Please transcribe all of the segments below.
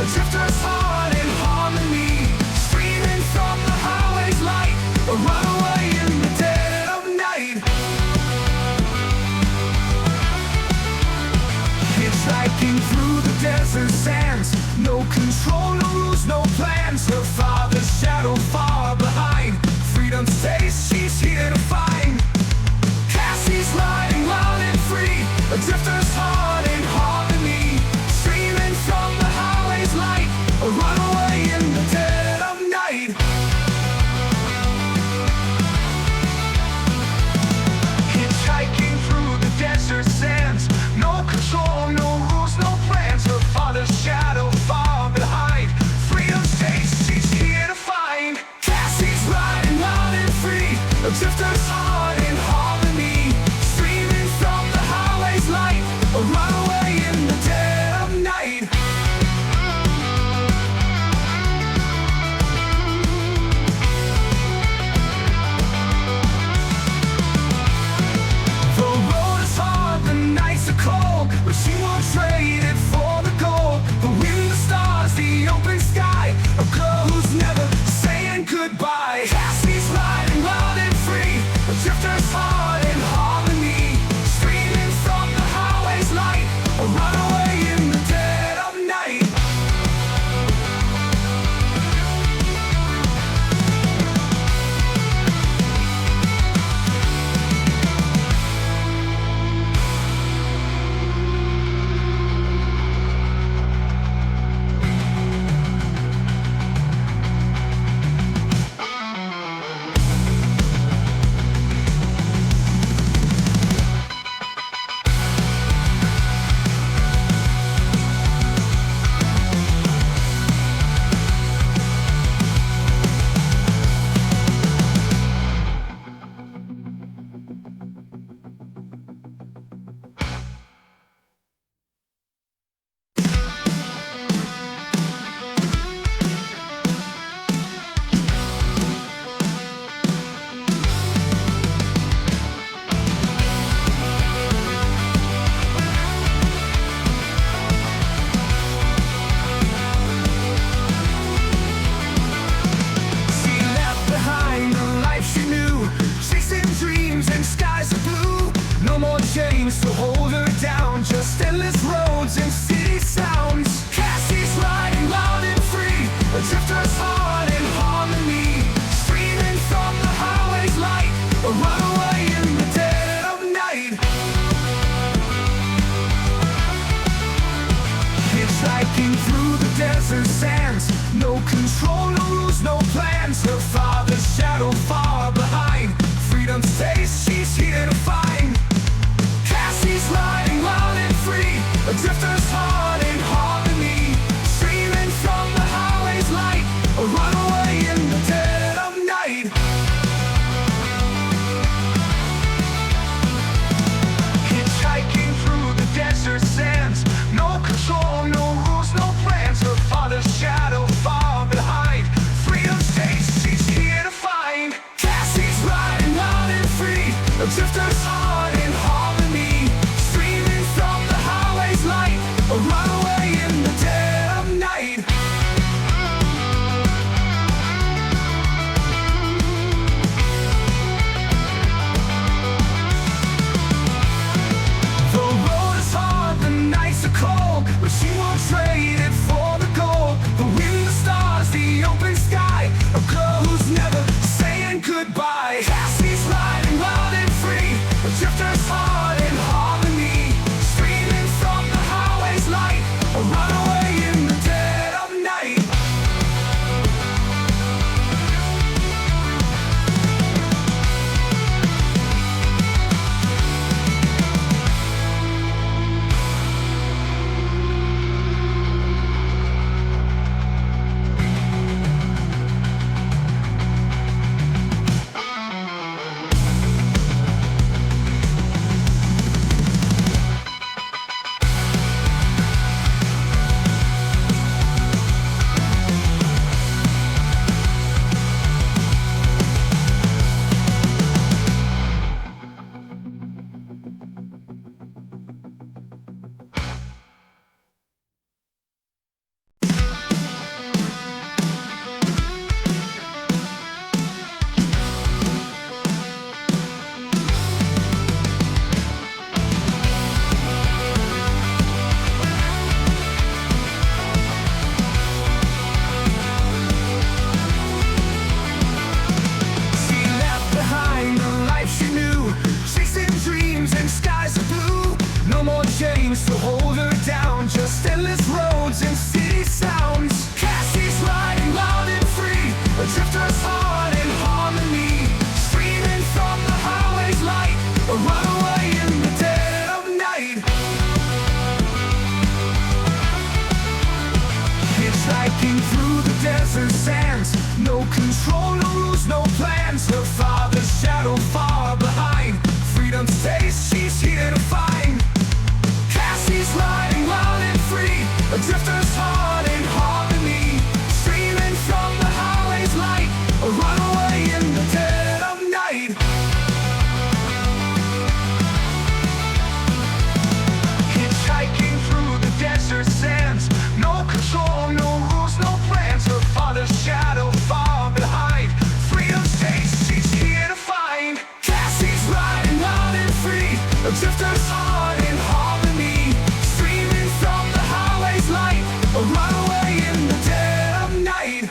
a drifter's heart in harmony, streaming from the highway's light, a runaway in the dead of night. Hitchhiking through the desert sands, no control, no rules, no plans. Her father's shadow far behind, freedom's taste she's here to find. Cassie's riding wild and free, a drifter's heart in harmony, streaming from the highway's light, a runaway in the dead of night. Hitchhiking through the desert sands, no control, no rules, no plans. Her father's shadow far behind, freedom's taste she's here to find. Cassie's riding wild and free, a drifter's heart in harmony, streaming from the highway's light, a runaway in the dead of night. The road is hard, the nights are cold, but she won't trade it for the gold. The wind, the stars, the open sky, a girl who's never saying goodbye. Cassie's riding wild and free, a drifter's heart in harmony, streaming from the highway's light, a runaway in the dead of night. To hold her down, just endless roads and city sounds. Cassie's riding loud and free, a drifter's heart in harmony, streaming from the highway's light, a runaway in the dead of night. Hitchhiking through the desert sands, no control, no rules, no plans. Her father's shadow far behind, freedom's taste she's here to find. Cassie's riding wild and free, a drifter's heart in harmony, streaming from the highway's light, a runaway in the dead of night. Hitchhiking through the desert sands, no control, no rules, no plans. Her father's shadow Hitchhiking through the desert sands, no control, no rules, no plans. Her father's shadow far behind, freedom's taste she's here to find. Cassie's riding wild and free, a drifter's heart in harmony, streaming from the highway's light, a runaway in the dead of night. Hitchhiking through the desert sands, no control, no rules, no plans. Her father's shadow far behind, freedom's taste she's here to find. Cassie's riding wild and free, a drifter's heart in harmony, streaming from the highway's light, a runaway in the dead of night.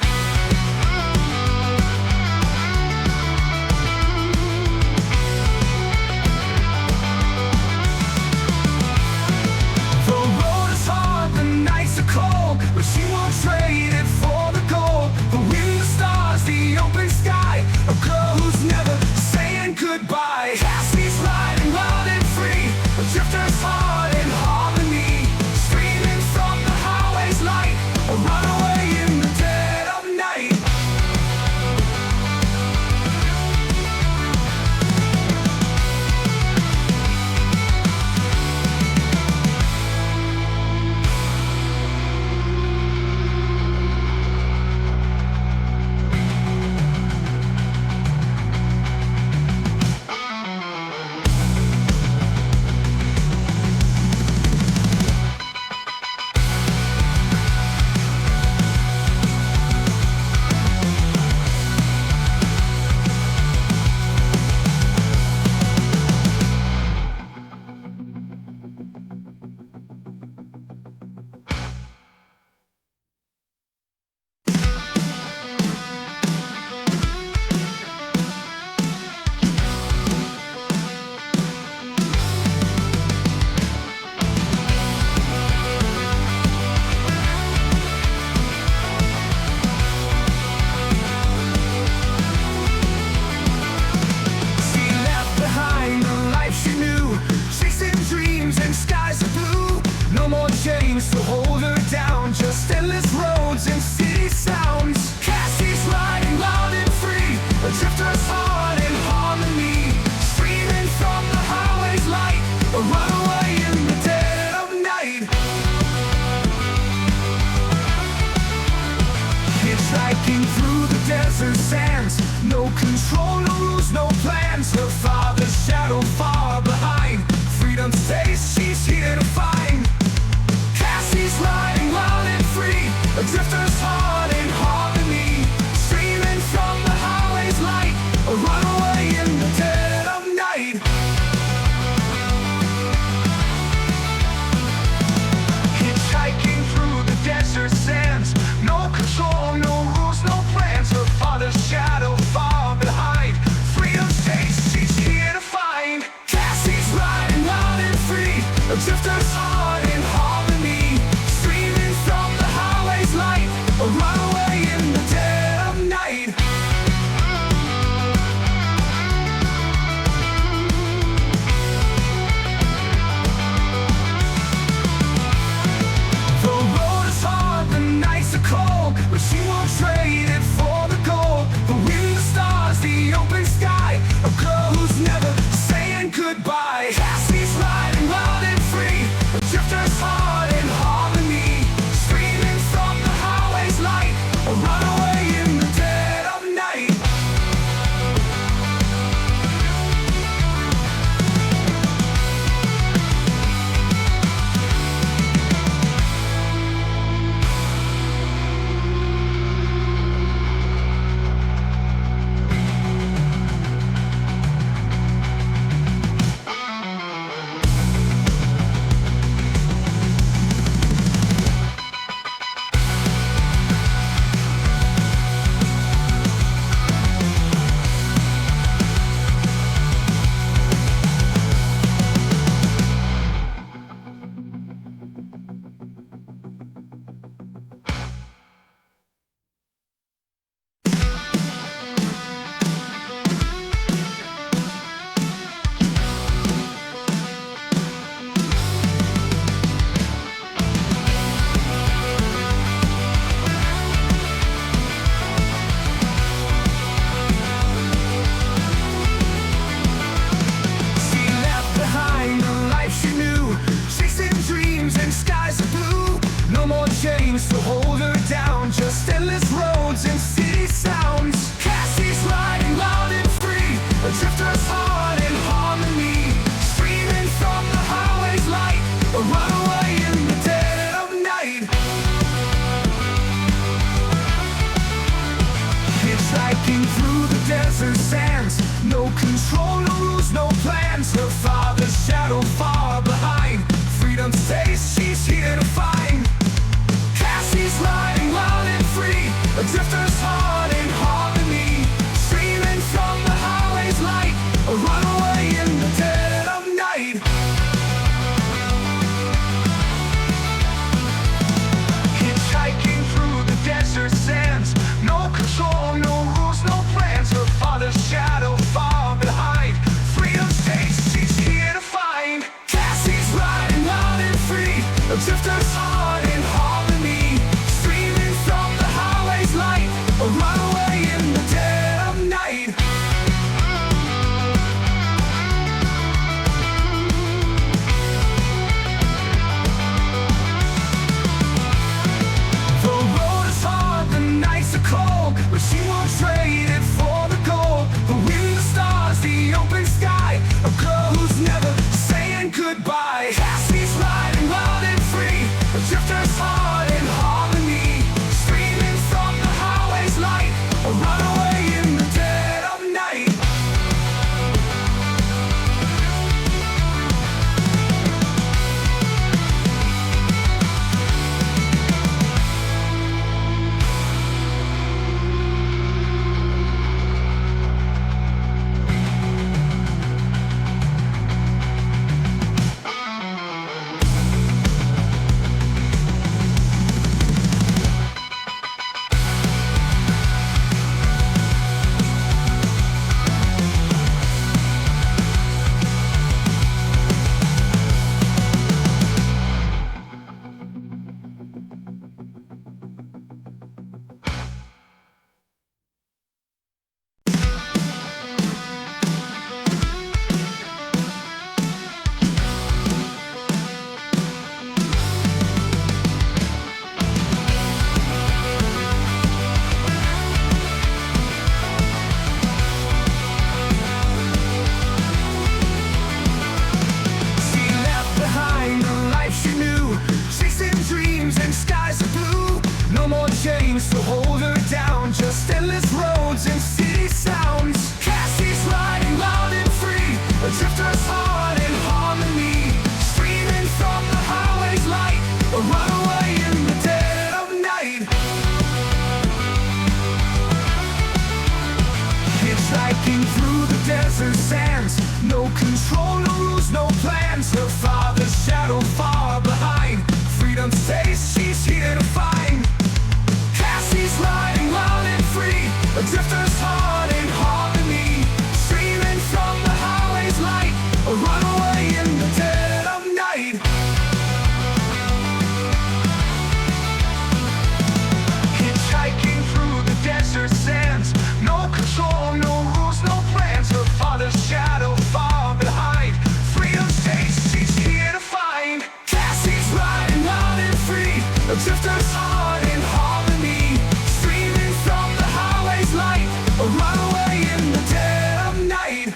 The road is hard, the nights are cold, but she won't trade it for the gold. The wind, the stars, the open sky, a girl who's never saying goodbye. Cassie's riding wild and free, a drifter's heart in harmony, streaming from the highway's light, a runaway in the dead of night. To hold her down, just endless roads and city sounds. Cassie's riding loud and free, a drifter's heart in harmony, streaming from the highway's light, a runaway in the dead of night. Hitchhiking through the desert sands, no control, no rules, no plans. Her father's shadow far behind, freedom's taste she's here to find. Cassie's riding wild and free, a drifter's heart in harmony, streaming from the highway's light, a runaway in the dead of night. Hitchhiking through the desert sands, no control, no rules, no plans. Her father's shadow far behind, freedom's taste she's here to find. Cassie's riding wild and free, a drifter's heart in harmony, streaming from the highway's light, a James to hold her down, just endless roads and city sounds. Cassie's riding loud and free, a drifter's heart in harmony, streaming from the highway's light, a runaway in the dead of night. Hitchhiking through the desert sands, no control, no rules, no plans. Her father's shadow far behind, freedom's taste she's here to find. Cassie's riding loud and free, a drifter's heart in harmony, streaming from the highway's light, a runaway in the dead of night. Hitchhiking through the desert sands, no control, no rules, no plans. Her father's shadow far behind, freedom's taste she's here to find. Cassie's riding loud and free, a drifter's heart in harmony, streaming from the highway's light, a runaway in the dead of night. The road is hard, the nights are cold, but she won't trade it for the gold. The wind, the stars, the open sky, a girl who's never saying goodbye. Cassie's riding loud and free, a drifter's heart in harmony, streaming from the highway's light, a runaway in the dead of night. She left behind the life she knew, chasing dreams and skies of blue. No more chains to hold her down, just endless roads and city sounds. Cassie's riding loud and free, a drifter's heart in harmony, streaming from the highway's light, a runaway in the dead of night. Hitchhiking through the desert sands, no control, no rules, no plans. Her father's shadow far behind, freedom's taste she's here to find. Cassie's riding loud and free, a drifter's heart in harmony, streaming from the highway's light, a runaway in the dead of night. Hitchhiking through the desert sands, no control, no rules, no plans. Her father's shadow far behind, freedom's taste she's here to find. Cassie's riding loud and free, a drifter's heart in harmony, streaming from the highway's light, a runaway in the dead of night.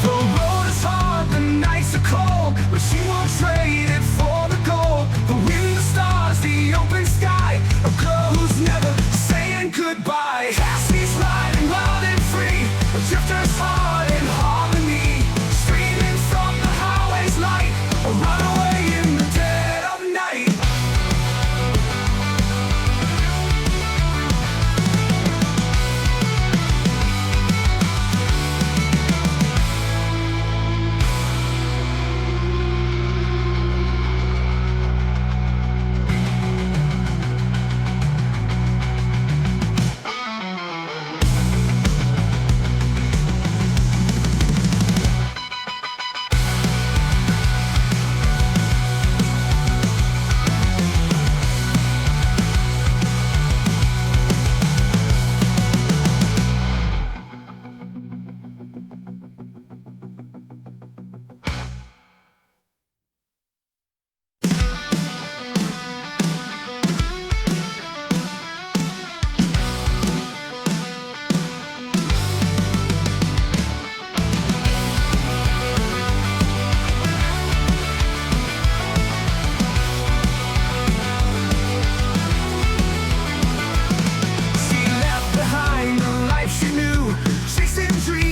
The road is hard, the nights are cold, but she won't trade it for the gold. The wind, the stars, the open sky, a girl who's never saying goodbye. Cassie's riding loud and free, a drifter's heart in harmony, streaming from the highway's light, a runaway in the dead of night.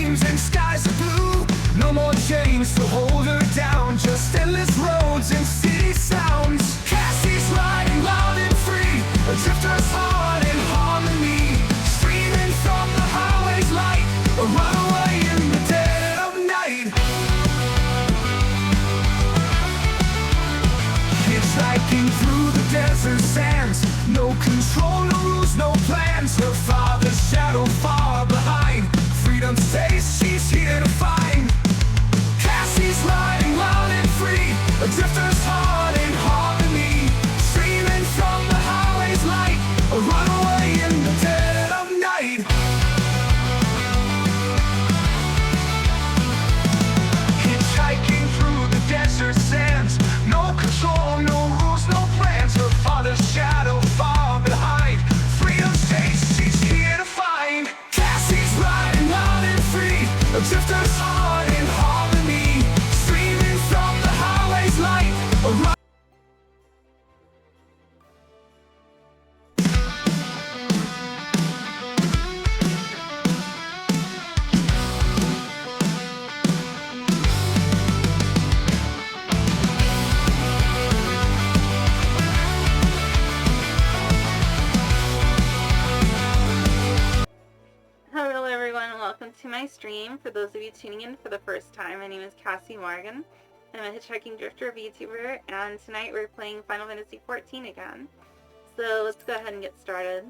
dreams and skies are blue. No more chains to hold her down, just endless roads and city sounds. Cassie's riding loud and free, a drifter's heart in harmony, streaming from the highway's light, a runaway in the dead of night. Hitchhiking through the desert sands, no control, no rules, no plans. Her father's shadow far behind, freedom's taste she's here to find. Cassie's riding loud and free, a drifter's heart in harmony, streaming from the highway's light, a runaway in the dead of night. Hitchhiking through the desert sands, no control, no rules, no plans. Her father's shadow far behind, freedom's taste she's here to find. Cassie's riding loud and free, a drifter's heart in harmony, streaming from the highway's light, a run. Hello everyone, and welcome to my stream. For those of you tuning in for the first time, my name is Cassie Morgan. I'm a hitchhiking drifter VTuber, and tonight we're playing Final Fantasy XIV again. So let's go ahead and get started.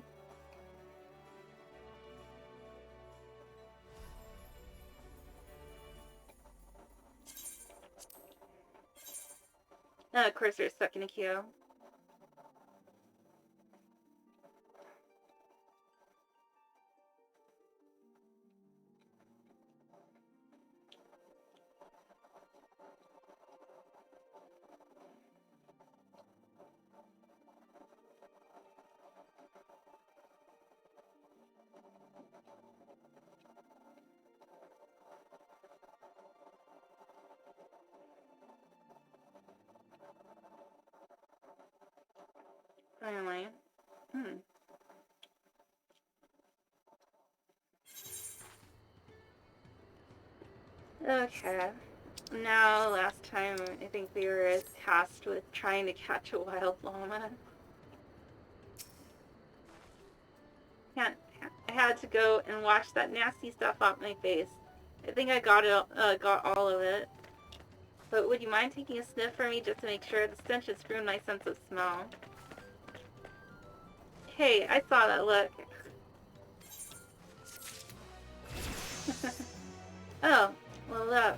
Of course we're stuck in a queue. Finally. Okay. Now, last time, I think we were tasked with trying to catch a wild llama. I had to go and wash that nasty stuff off my face. I think I got all of it. But would you mind taking a sniff for me just to make sure? The stench has ruined my sense of smell. Hey, I saw that look. Oh, well look.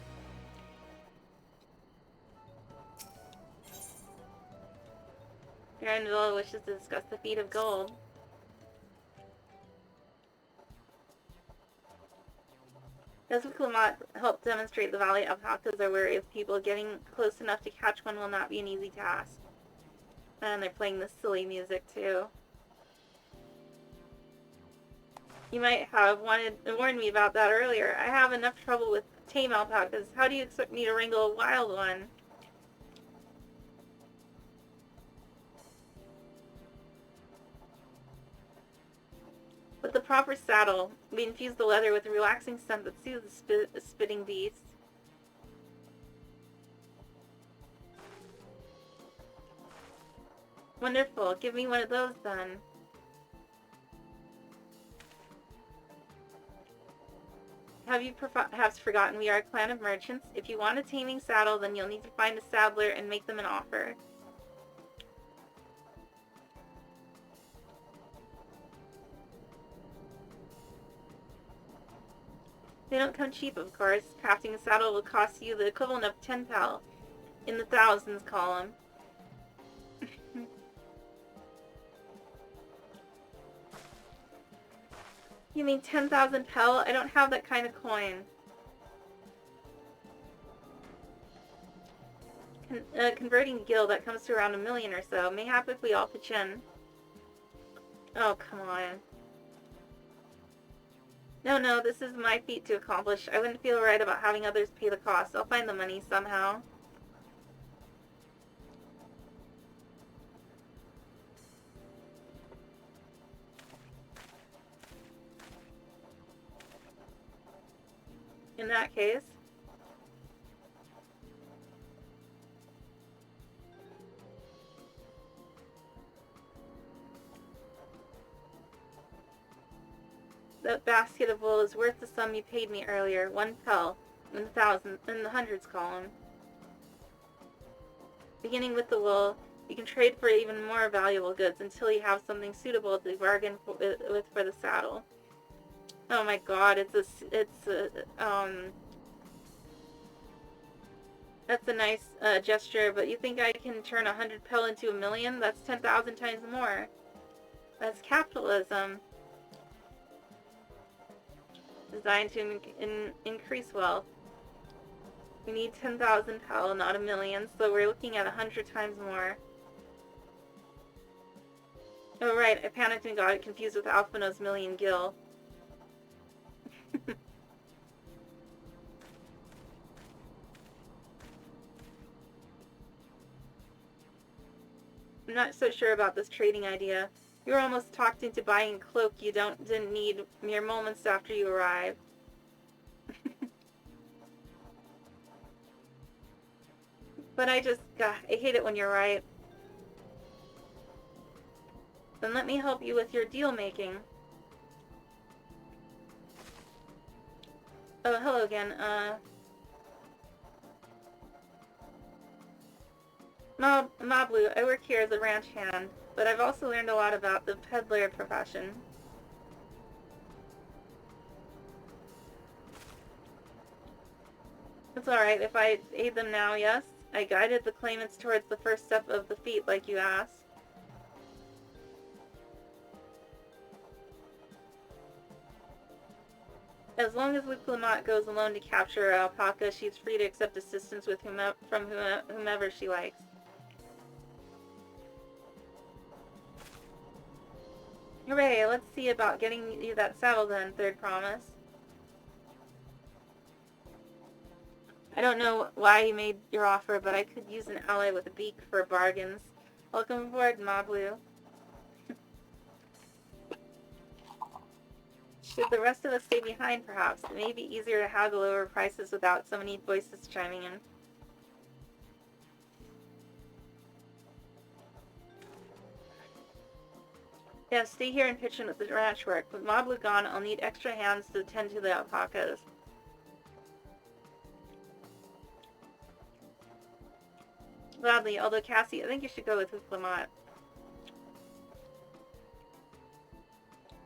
Grandville wishes to discuss the feat of gold. Those of Clamont help demonstrate the Valley alpacas are wary of people. Getting close enough to catch one will not be an easy task. And they're playing this silly music too. You might have warned me about that earlier. I have enough trouble with tame alpacas. How do you expect me to wrangle a wild one? With the proper saddle, we infuse the leather with a relaxing scent that soothes the spitting beast. Wonderful. Give me one of those then. Have you perhaps forgotten we are a clan of merchants? If you want a taming saddle, then you'll need to find a saddler and make them an offer. They don't come cheap, of course. Crafting a saddle will cost you the equivalent of 10 pel. In the thousands column. You mean 10,000 pel? I don't have that kind of coin. Converting a guild, that comes to around 1 million or so. Mayhap if we all pitch in. Oh, come on. No, this is my feat to accomplish. I wouldn't feel right about having others pay the cost. I'll find the money somehow. In that case, that basket of wool is worth the sum you paid me earlier. 1 pel. In the thousands, in the hundreds column. Beginning with the wool, you can trade for even more valuable goods until you have something suitable to bargain with for the saddle. Oh my god, that's a nice gesture, but you think I can turn 100 pel into 1,000,000? That's 10,000 times more. That's capitalism. Designed to increase wealth. We need 10,000 pel, not 1,000,000, so we're looking at 100 times more. Oh right, I panicked and got it confused with Alphino's million gil. I'm not so sure about this trading idea. You were almost talked into buying a cloak you didn't need mere moments after you arrived. But I hate it when you're right. Then let me help you with your deal making. Oh, hello again. Mablu, I work here as a ranch hand, but I've also learned a lot about the peddler profession. It's alright if I aid them now, yes? I guided the claimants towards the first step of the feat like you asked. As long as Luke Lamont goes alone to capture Alpaca, she's free to accept assistance with whomever she likes. Hooray, let's see about getting you that saddle then, Third Promise. I don't know why you made your offer, but I could use an ally with a beak for bargains. Welcome aboard, Mablu. Should the rest of us stay behind, perhaps? It may be easier to haggle over prices without so many voices chiming in. Yeah, stay here and pitch in with the ranch work. With Mablu gone, I'll need extra hands to tend to the alpacas. Gladly, although Cassie, I think you should go with Lamont.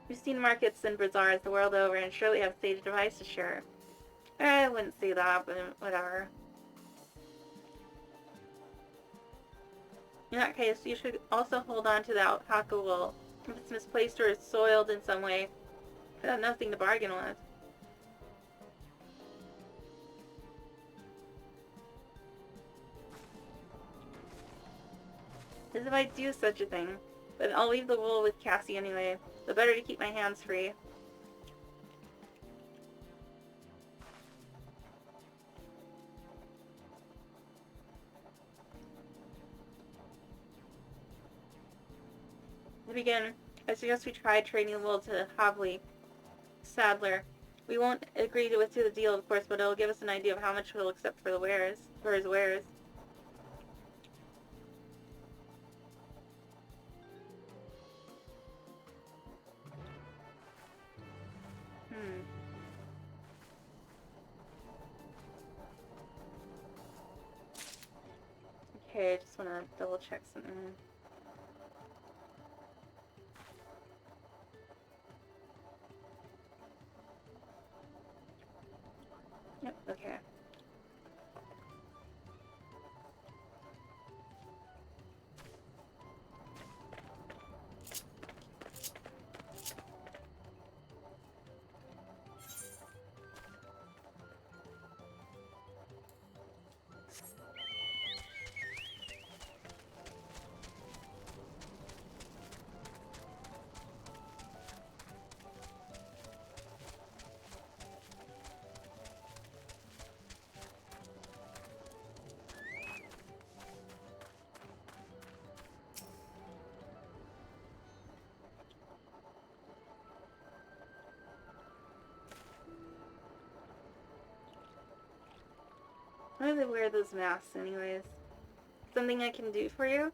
We've seen markets and bazaars the world over and surely have stage devices, sure. I wouldn't say that, but whatever. In that case, you should also hold on to the alpaca wool. If it's misplaced or is soiled in some way, I have nothing to bargain with. As if I do such a thing. But I'll leave the wool with Cassie anyway. The better to keep my hands free. To begin, I suggest we try trading the wool to Havli, Sadler. We won't agree to the deal, of course, but it'll give us an idea of how much we'll accept for his wares. Okay, I just want to double check something. Yep, okay. Why do they wear those masks anyways? Something I can do for you?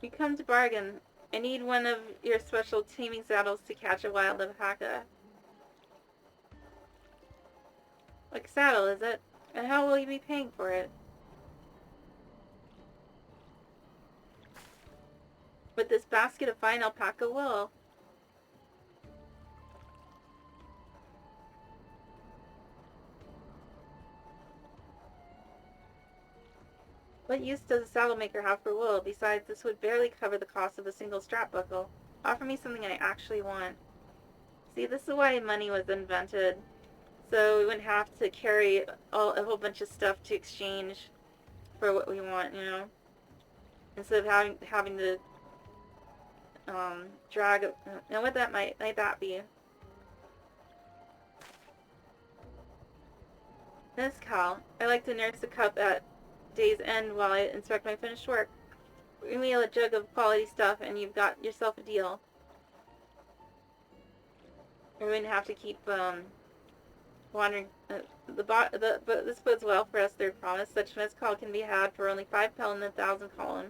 You come to bargain. I need one of your special taming saddles to catch a wild alpaca. Like saddle, is it? And how will you be paying for it? With this basket of fine alpaca wool. What use does a saddle maker have for wool? Besides, this would barely cover the cost of a single strap buckle. Offer me something I actually want. See, this is why money was invented. So we wouldn't have to carry a whole bunch of stuff to exchange for what we want, you know? Instead of having to drag. Now, what that might that be? Miss Cal, I like to nurse a cup at day's end while I inspect my finished work. Bring me a jug of quality stuff, and you've got yourself a deal. We wouldn't have to keep wandering. But this bodes well for us. Third promise. Such mezcal can be had for only 5 pel in 1,000 column.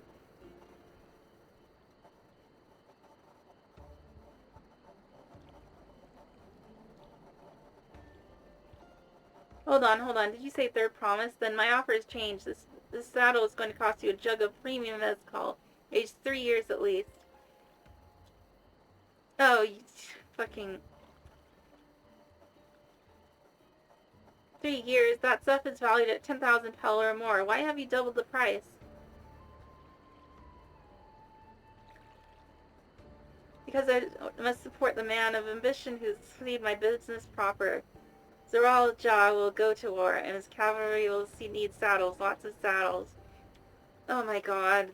Hold on. Did you say third promise? Then my offer has changed. This saddle is going to cost you a jug of premium mezcal, aged 3 years at least. Oh, you fucking 3 years? That stuff is valued at 10,000 pel or more. Why have you doubled the price? Because I must support the man of ambition who's made my business proper. Zaral Jah will go to war, and his cavalry will need saddles, lots of saddles. Oh my god.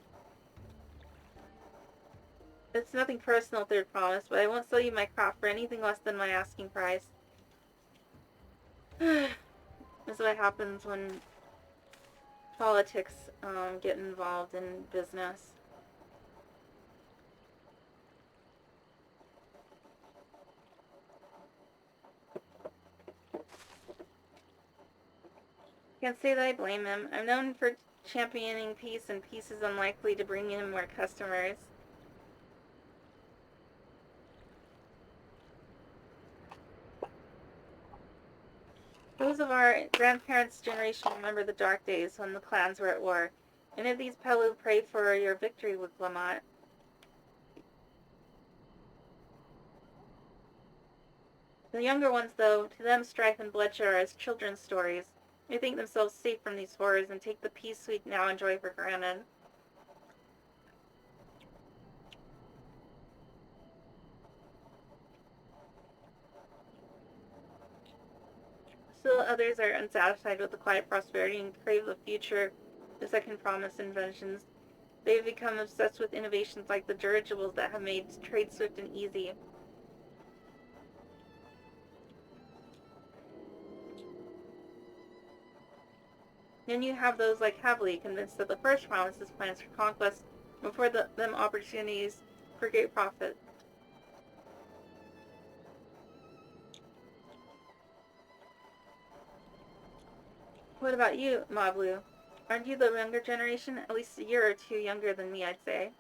It's nothing personal, third promise, but I won't sell you my crop for anything less than my asking price. This is what happens when politics get involved in business. Can't say that I blame him. I'm known for championing peace, and peace is unlikely to bring in more customers. Those of our grandparents' generation remember the dark days when the clans were at war. Any of these Pelu pray for your victory with Lamat. The younger ones, though, to them strife and bloodshed are as children's stories. They think themselves safe from these horrors and take the peace we now enjoy for granted. Still others are unsatisfied with the quiet prosperity and crave the future, the second promise inventions. They've become obsessed with innovations like the dirigibles that have made trade swift and easy. Then you have those like Havli, convinced that the first promise is plans for conquest, and for them opportunities for great profit. What about you, Mablu? Aren't you the younger generation? At least a year or two younger than me, I'd say.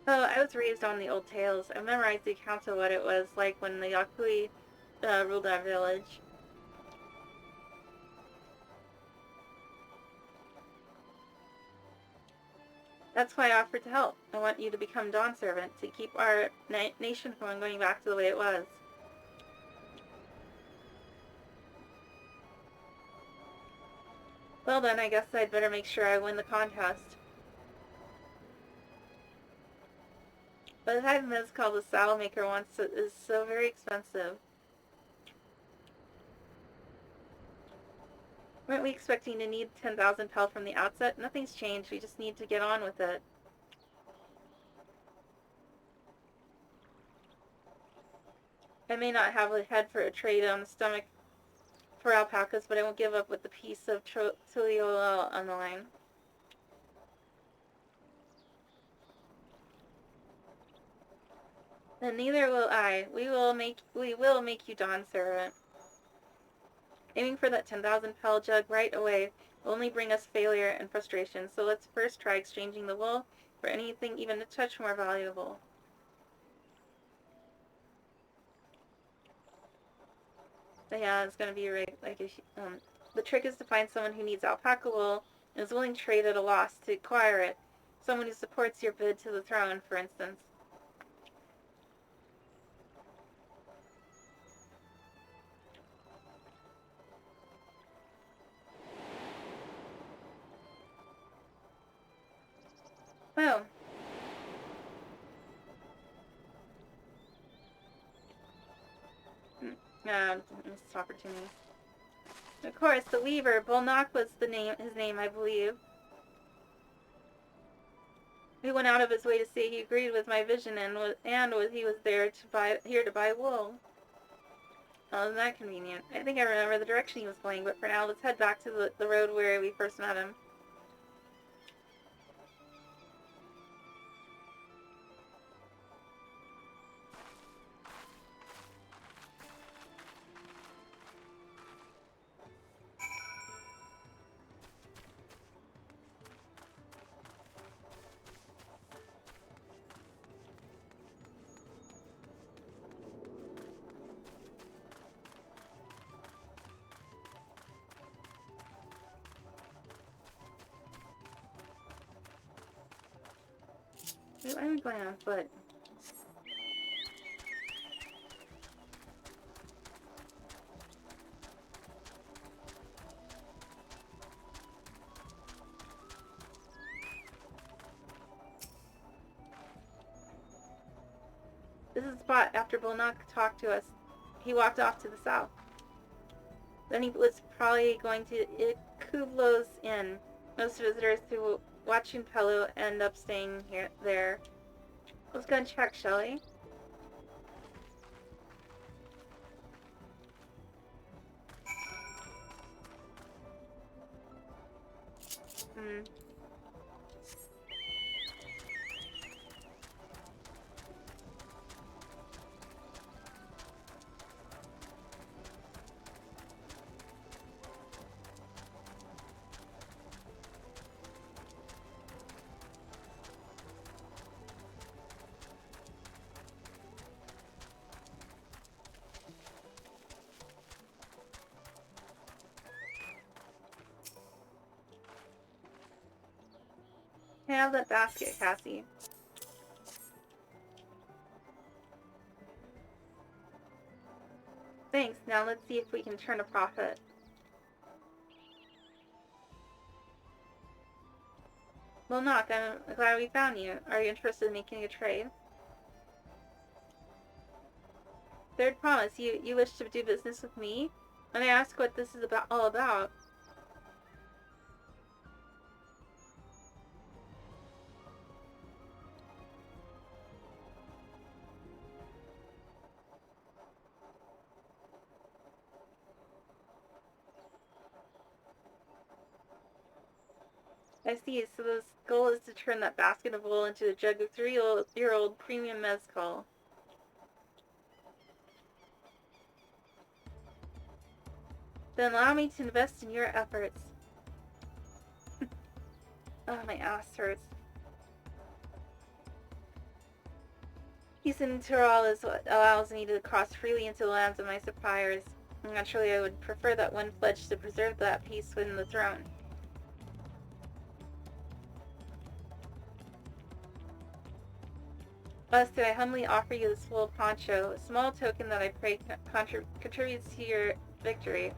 Oh, I was raised on the old tales. I memorized the accounts of what it was like when the Yakui ruled our village. That's why I offered to help. I want you to become Dawn Servant, to keep our nation from going back to the way it was. Well then, I guess I'd better make sure I win the contest. But the type of mezcal the saddle maker wants is so very expensive. Weren't we expecting to need 10,000 pel from the outset? Nothing's changed, we just need to get on with it. I may not have a head for a trade on the stomach for alpacas, but I won't give up with the piece of Tuliola on the line. Then neither will I. We will make you Dawn servant. Aiming for that 10,000 pel jug right away will only bring us failure and frustration, so let's first try exchanging the wool for anything even a touch more valuable. But yeah, it's gonna be right. Like, the trick is to find someone who needs alpaca wool and is willing to trade at a loss to acquire it. Someone who supports your bid to the throne, for instance. Oh. Missed opportunity. Of course, the Weaver. Bolnock was his name, I believe. He went out of his way to say he agreed with my vision he was here to buy wool. Oh, isn't that convenient? I think I remember the direction he was going, but for now, let's head back to the road where we first met him. Why am I going on foot? This is the spot after Bolnock talked to us. He walked off to the south. Then he was probably going to Kublo's Inn. Most visitors who watch Pelu end up staying there. Let's go and check, shall we? Can I have that basket, Cassie? Thanks. Now let's see if we can turn a profit. Well, Nock, I'm glad we found you. Are you interested in making a trade? Third promise, you wish to do business with me? And I ask what this is all about. I see, so the goal is to turn that basket of wool into a jug of 3-year-old premium mezcal. Then allow me to invest in your efforts. Oh, my ass hurts. Peace in Tyrol is what allows me to cross freely into the lands of my suppliers. Naturally, I would prefer that one pledge to preserve that peace within the throne. Thus do I humbly offer you this wool poncho, a small token that I pray contributes to your victory.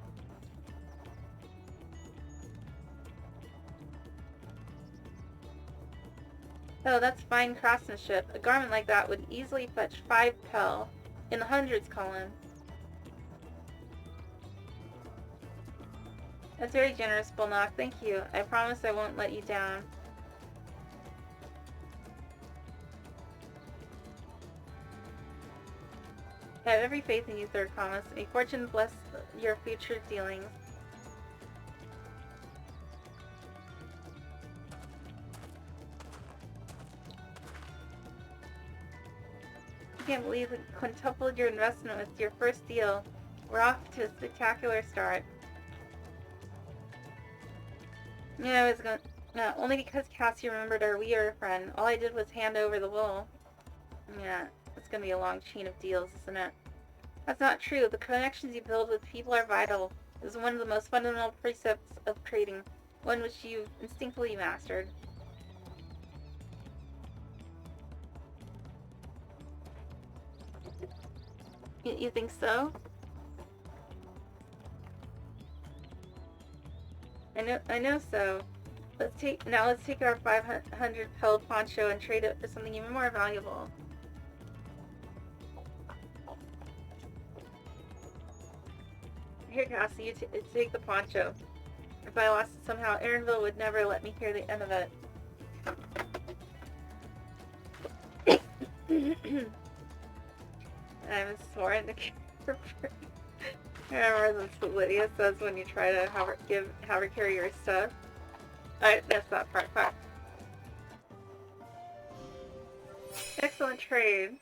Oh, that's fine craftsmanship. A garment like that would easily fetch 5 pel. In the hundreds, Colin. That's very generous, Bolnock. Thank you. I promise I won't let you down. I have every faith in you, Third Promise. May fortune bless your future dealings. I can't believe we quintupled your investment with your first deal. We're off to a spectacular start. Yeah, I was going. No, only because Cassie remembered our weir friend. All I did was hand over the wool. Yeah, it's gonna be a long chain of deals, isn't it? That's not true. The connections you build with people are vital. This is one of the most fundamental precepts of trading, one which you've instinctively mastered. You think so? I know so. Let's take our 500 pel poncho and trade it for something even more valuable. Here, Cassie, you take the poncho. If I lost it somehow, Aaronville would never let me hear the end of it. I'm sworn to remember that's what Lydia says when you try to have her carry your stuff. That's that part. Fuck. Excellent trade.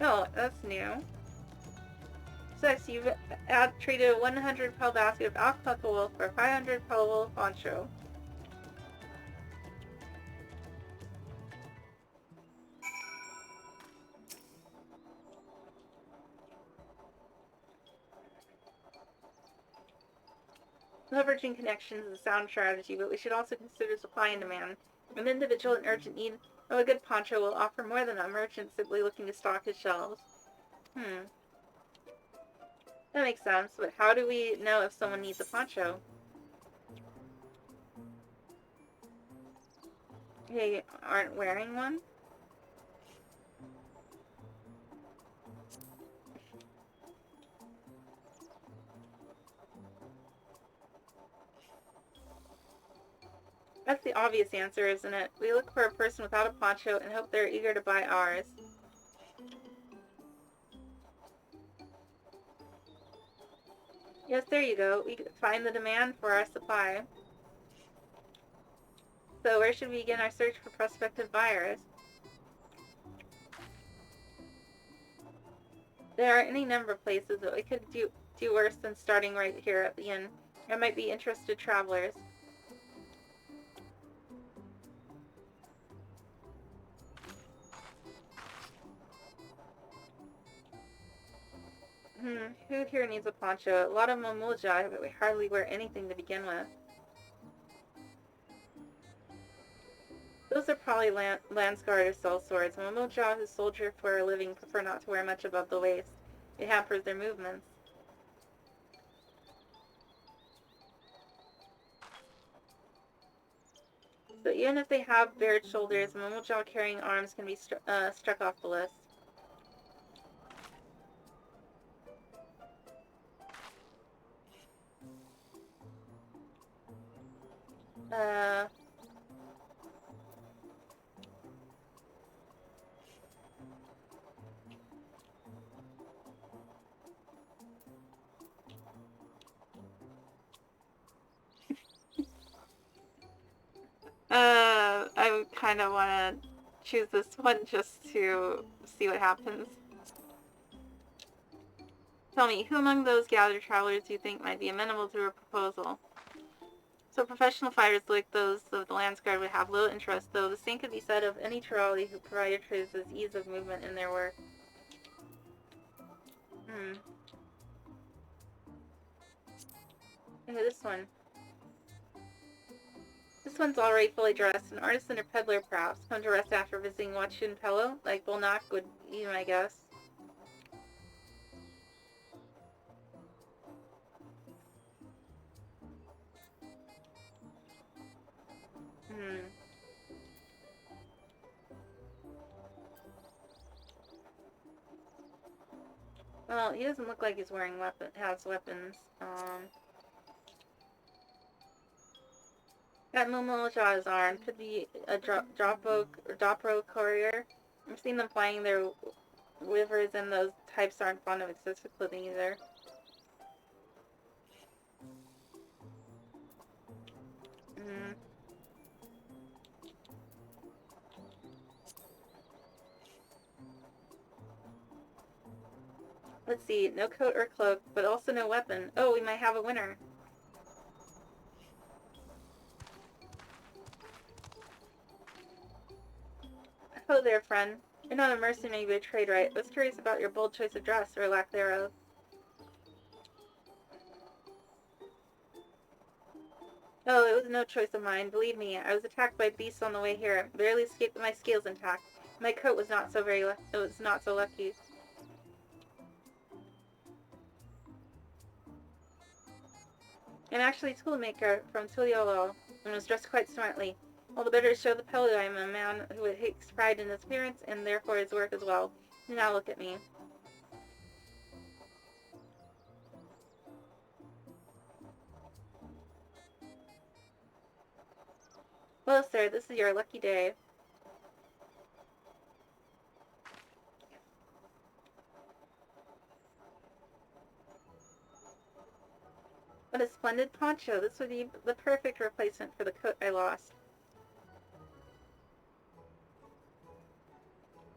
Oh, that's new. 6. You've traded a 100 pel basket of alpaca wool for a 500 pel wool poncho. Leveraging connections is a sound strategy, but we should also consider supply and demand. An individual in urgent need of a good poncho will offer more than a merchant simply looking to stock his shelves. That makes sense, but how do we know if someone needs a poncho? They aren't wearing one? That's the obvious answer, isn't it? We look for a person without a poncho and hope they're eager to buy ours. Yes, there you go. We find the demand for our supply. So where should we begin our search for prospective buyers? There are any number of places, but we could do worse than starting right here at the inn. There might be interested travelers. Who here needs a poncho? A lot of Mamuja, but we hardly wear anything to begin with. Those are probably Lansguard or sellswords. Mamuja who soldier for a living prefer not to wear much above the waist. It hampers their movements. So even if they have bared shoulders, Mamuja carrying arms can be struck off the list. I kind of want to choose this one just to see what happens. Tell me, who among those gathered travelers do you think might be amenable to a proposal? So professional fighters like those of the Landsguard would have little interest, though the same could be said of any Tirali who provided traders ease of movement in their work. Hey, this one. This one's already fully dressed, an artisan or peddler perhaps, come to rest after visiting Wachun Pello, like Bolnak would be my guess. Well, he doesn't look like he's has weapons. That Momoja's arm could be a Dopro courier. I've seen them flying their rivers, and those types aren't fond of excessive clothing either. Let's see, no coat or cloak, but also no weapon. Oh, we might have a winner. Hello there, friend. You're not a mercenary by trade, right? I was curious about your bold choice of dress, or lack thereof. Oh, it was no choice of mine. Believe me, I was attacked by beasts on the way here. Barely escaped with my scales intact. My coat was not so it was not so lucky. I'm actually a toolmaker from Tuliolo, and was dressed quite smartly. All the better to show the Pellu I am a man who takes pride in his appearance, and therefore his work as well. Now look at me. Well, sir, this is your lucky day. What a splendid poncho. This would be the perfect replacement for the coat I lost.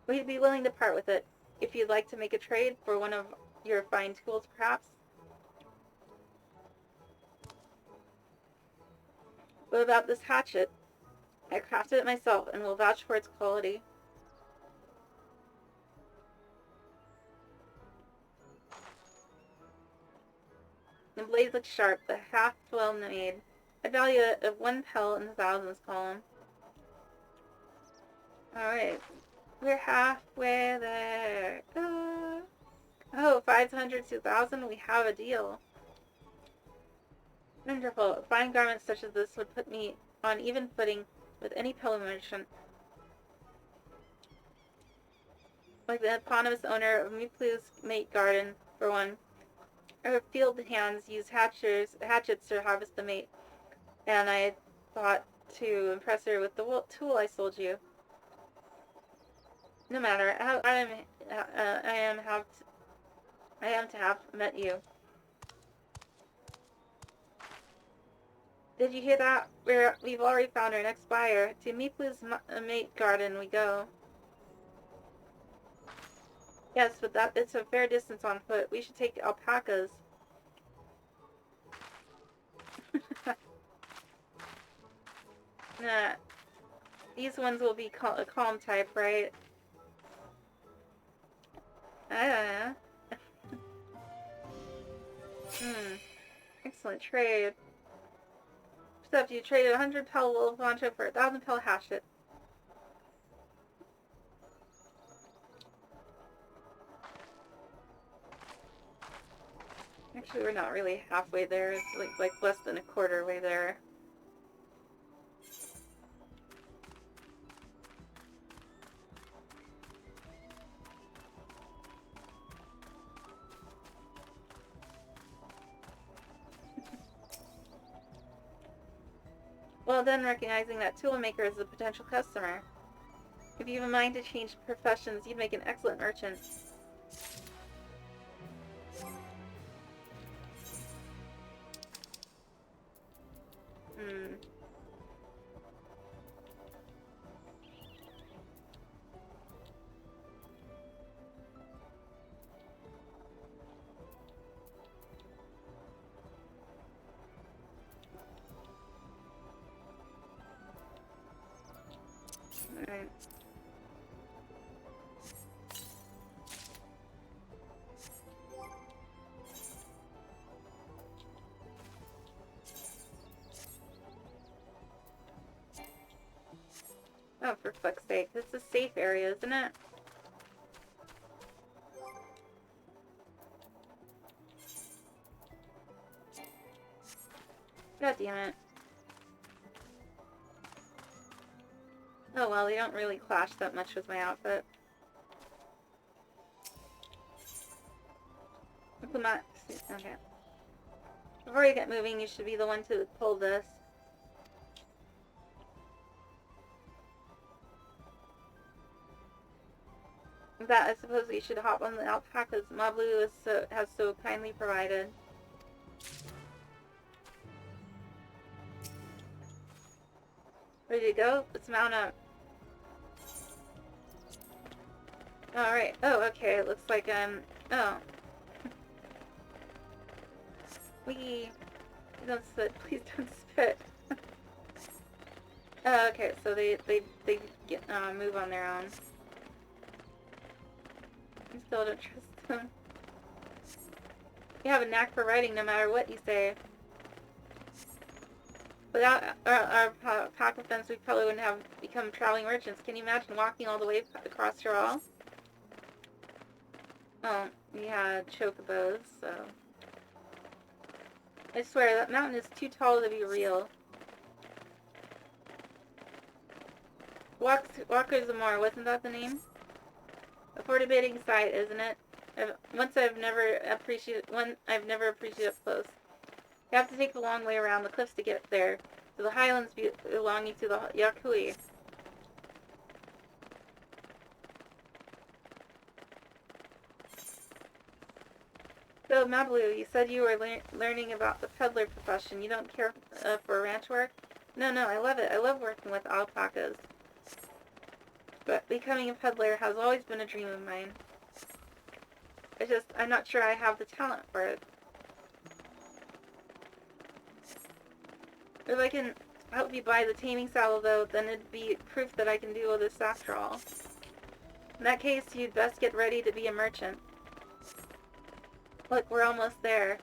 We'd be willing to part with it, if you'd like to make a trade for one of your fine tools, perhaps. What about this hatchet? I crafted it myself and will vouch for its quality. The blades look sharp, but half well made. I value it at 1 pel in the thousands column. Alright, we're halfway there. Oh, 500 to 1,000, we have a deal. Wonderful. Fine garments such as this would put me on even footing with any pillow merchant. Like the eponymous owner of Miplu's mate garden, for one. Her field hands use hatchets to harvest the mate, and I thought to impress her with the tool I sold you. No matter, I am to have met you. Did you hear that? We've already found our next buyer. To Miplu's mate garden we go. Yes, but it's a fair distance on foot. We should take alpacas. Nah. These ones will be a calm type, right? I don't know. Excellent trade. Except you traded 100 pel wool poncho for 1,000 pel hatchet. Actually, we're not really halfway there. It's like less than a quarter way there. Well then, recognizing that toolmaker is a potential customer. If you have a mind to change professions, you'd make an excellent merchant. Alright. Oh, for fuck's sake. This is a safe area, isn't it? God damn it. Oh well, they don't really clash that much with my outfit. Okay. Before you get moving, you should be the one to pull this. That I suppose you should hop on the alpacas Mablu has so kindly provided. Ready to go? Let's mount up. Alright. Oh, okay. It looks like oh. We don't spit. Please don't spit. Okay, so they get move on their own. I still don't trust them. You have a knack for writing no matter what you say. Without our pack of fence, we probably wouldn't have become traveling merchants. Can you imagine walking all the way across your all? Oh, we had chocobos, so... I swear, that mountain is too tall to be real. Walkers Amore, wasn't that the name? A fortificating sight, isn't it? I've never appreciated up close. You have to take the long way around the cliffs to get there, to the highlands belonging to the Yakui. So, Mablou, you said you were learning about the peddler profession. You don't care for ranch work? No, I love it. I love working with alpacas. But becoming a peddler has always been a dream of mine. I'm not sure I have the talent for it. If I can help you buy the taming saddle, though, then it'd be proof that I can do all this after all. In that case, you'd best get ready to be a merchant. Look, we're almost there.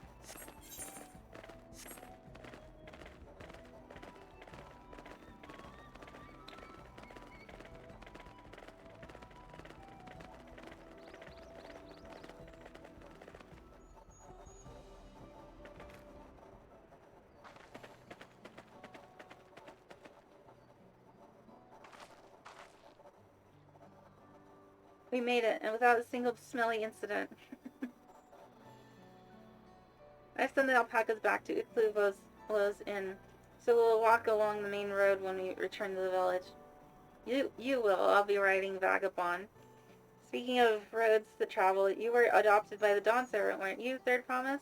We made it, and without a single smelly incident. I send the alpacas back to Ukluvo's inn, so we'll walk along the main road when we return to the village. You will. I'll be riding Vagabond. Speaking of roads to travel, you were adopted by the Dawn Servant, weren't you, Third Promise?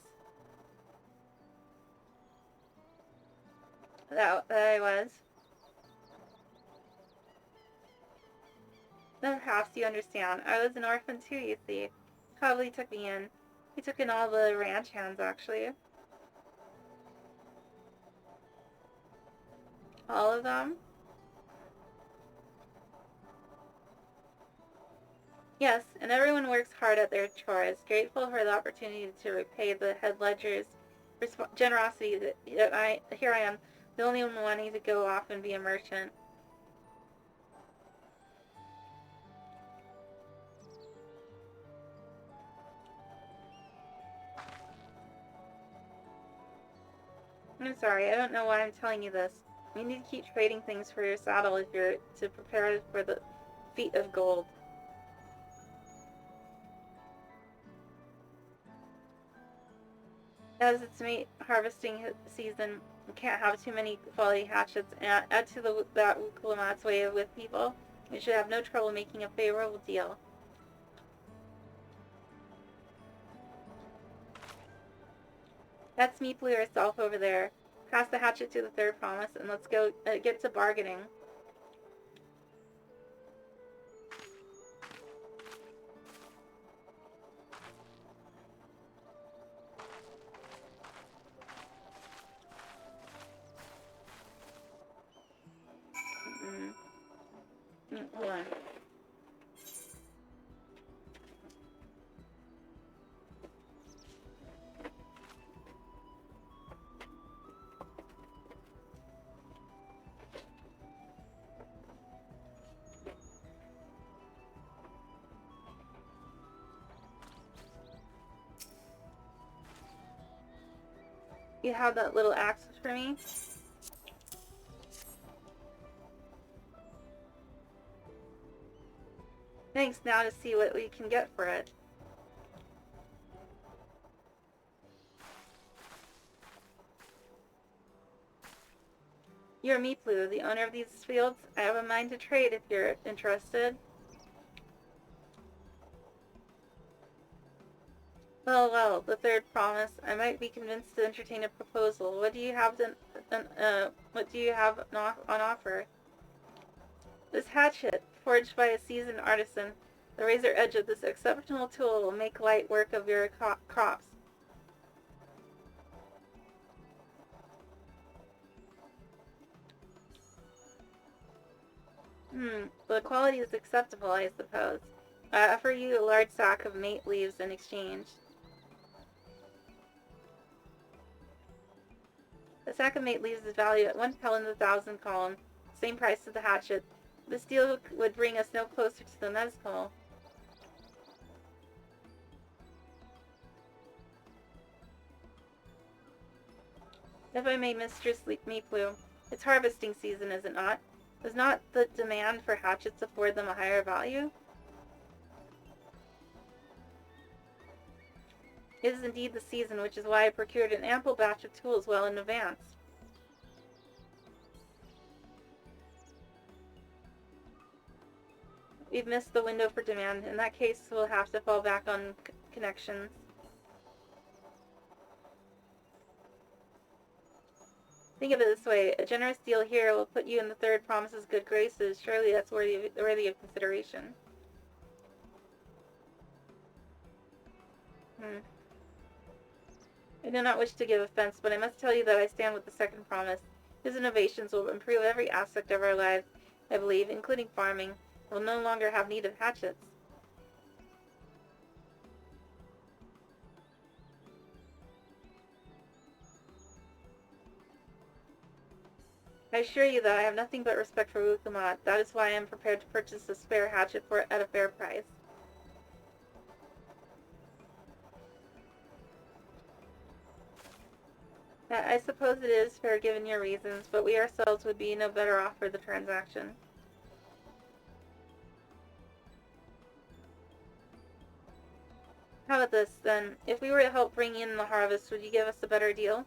That I was. Then perhaps you understand. I was an orphan too, you see. Probably took me in. He took in all the ranch hands, actually. All of them? Yes, and everyone works hard at their chores, grateful for the opportunity to repay the head ledger's generosity. Here I am, the only one wanting to go off and be a merchant. I'm sorry, I don't know why I'm telling you this. You need to keep trading things for your saddle if you're to prepare for the feat of gold. As it's meat harvesting season, you can't have too many quality hatchets. Add to that Wukulamat's way with people, you should have no trouble making a favorable deal. That's Meeply herself over there. Pass the hatchet to the Third Promise, and let's go get to bargaining. Hold on. You have that little axe for me? Thanks, now to see what we can get for it. You're Meeplu, the owner of these fields. I have a mind to trade if you're interested. Well, the Third Promise. I might be convinced to entertain a proposal. What do you have on offer? This hatchet, forged by a seasoned artisan. The razor edge of this exceptional tool will make light work of your crops. The quality is acceptable, I suppose. I offer you a large sack of mate leaves in exchange. The sack of mate leaves is valued at 1 pel in the 1,000 column, same price as the hatchet. This deal would bring us no closer to the mezcal. If I may, Mistress Meeplu, it's harvesting season, is it not? Does not the demand for hatchets afford them a higher value? It is indeed the season, which is why I procured an ample batch of tools well in advance. We've missed the window for demand. In that case, we'll have to fall back on connections. Think of it this way. A generous deal here will put you in the third promise's good graces. Surely that's worthy of consideration. I do not wish to give offense, but I must tell you that I stand with the second promise. His innovations will improve every aspect of our lives, I believe, including farming. We'll no longer have need of hatchets. I assure you that I have nothing but respect for Wukamat. That is why I am prepared to purchase a spare hatchet at a fair price. I suppose it is fair given your reasons, but we ourselves would be no better off for the transaction. How about this, then? If we were to help bring in the harvest, would you give us a better deal?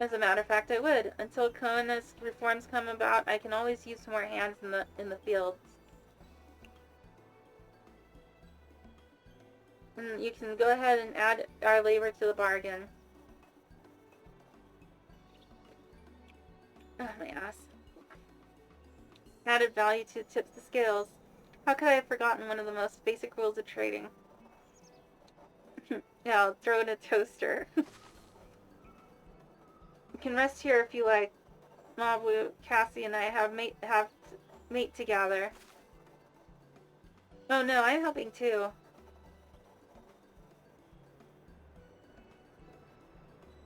As a matter of fact, I would. Until Kona's reforms come about, I can always use more hands in the fields. You can go ahead and add our labor to the bargain. Oh, my ass. Added value to tips the scales. How could I have forgotten one of the most basic rules of trading? Yeah, I'll throw in a toaster. You can rest here if you like. Mabu, Cassie, and I have mate together. Oh no, I'm helping too.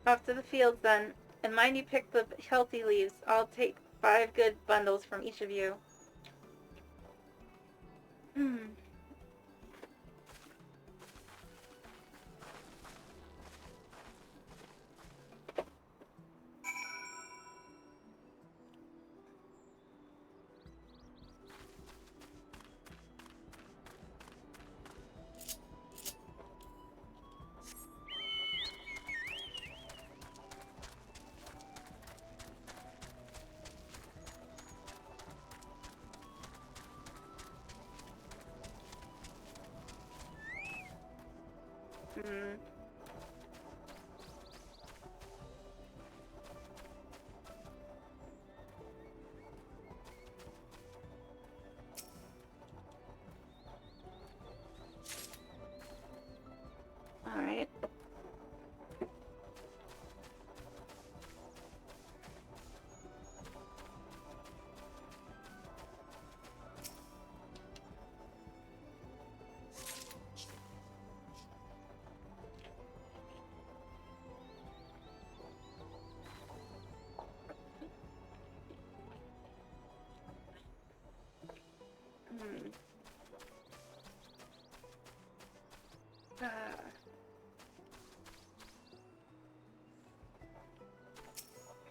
Off to the fields then. And mind you pick the healthy leaves. I'll take 5 good bundles from each of you. Alright.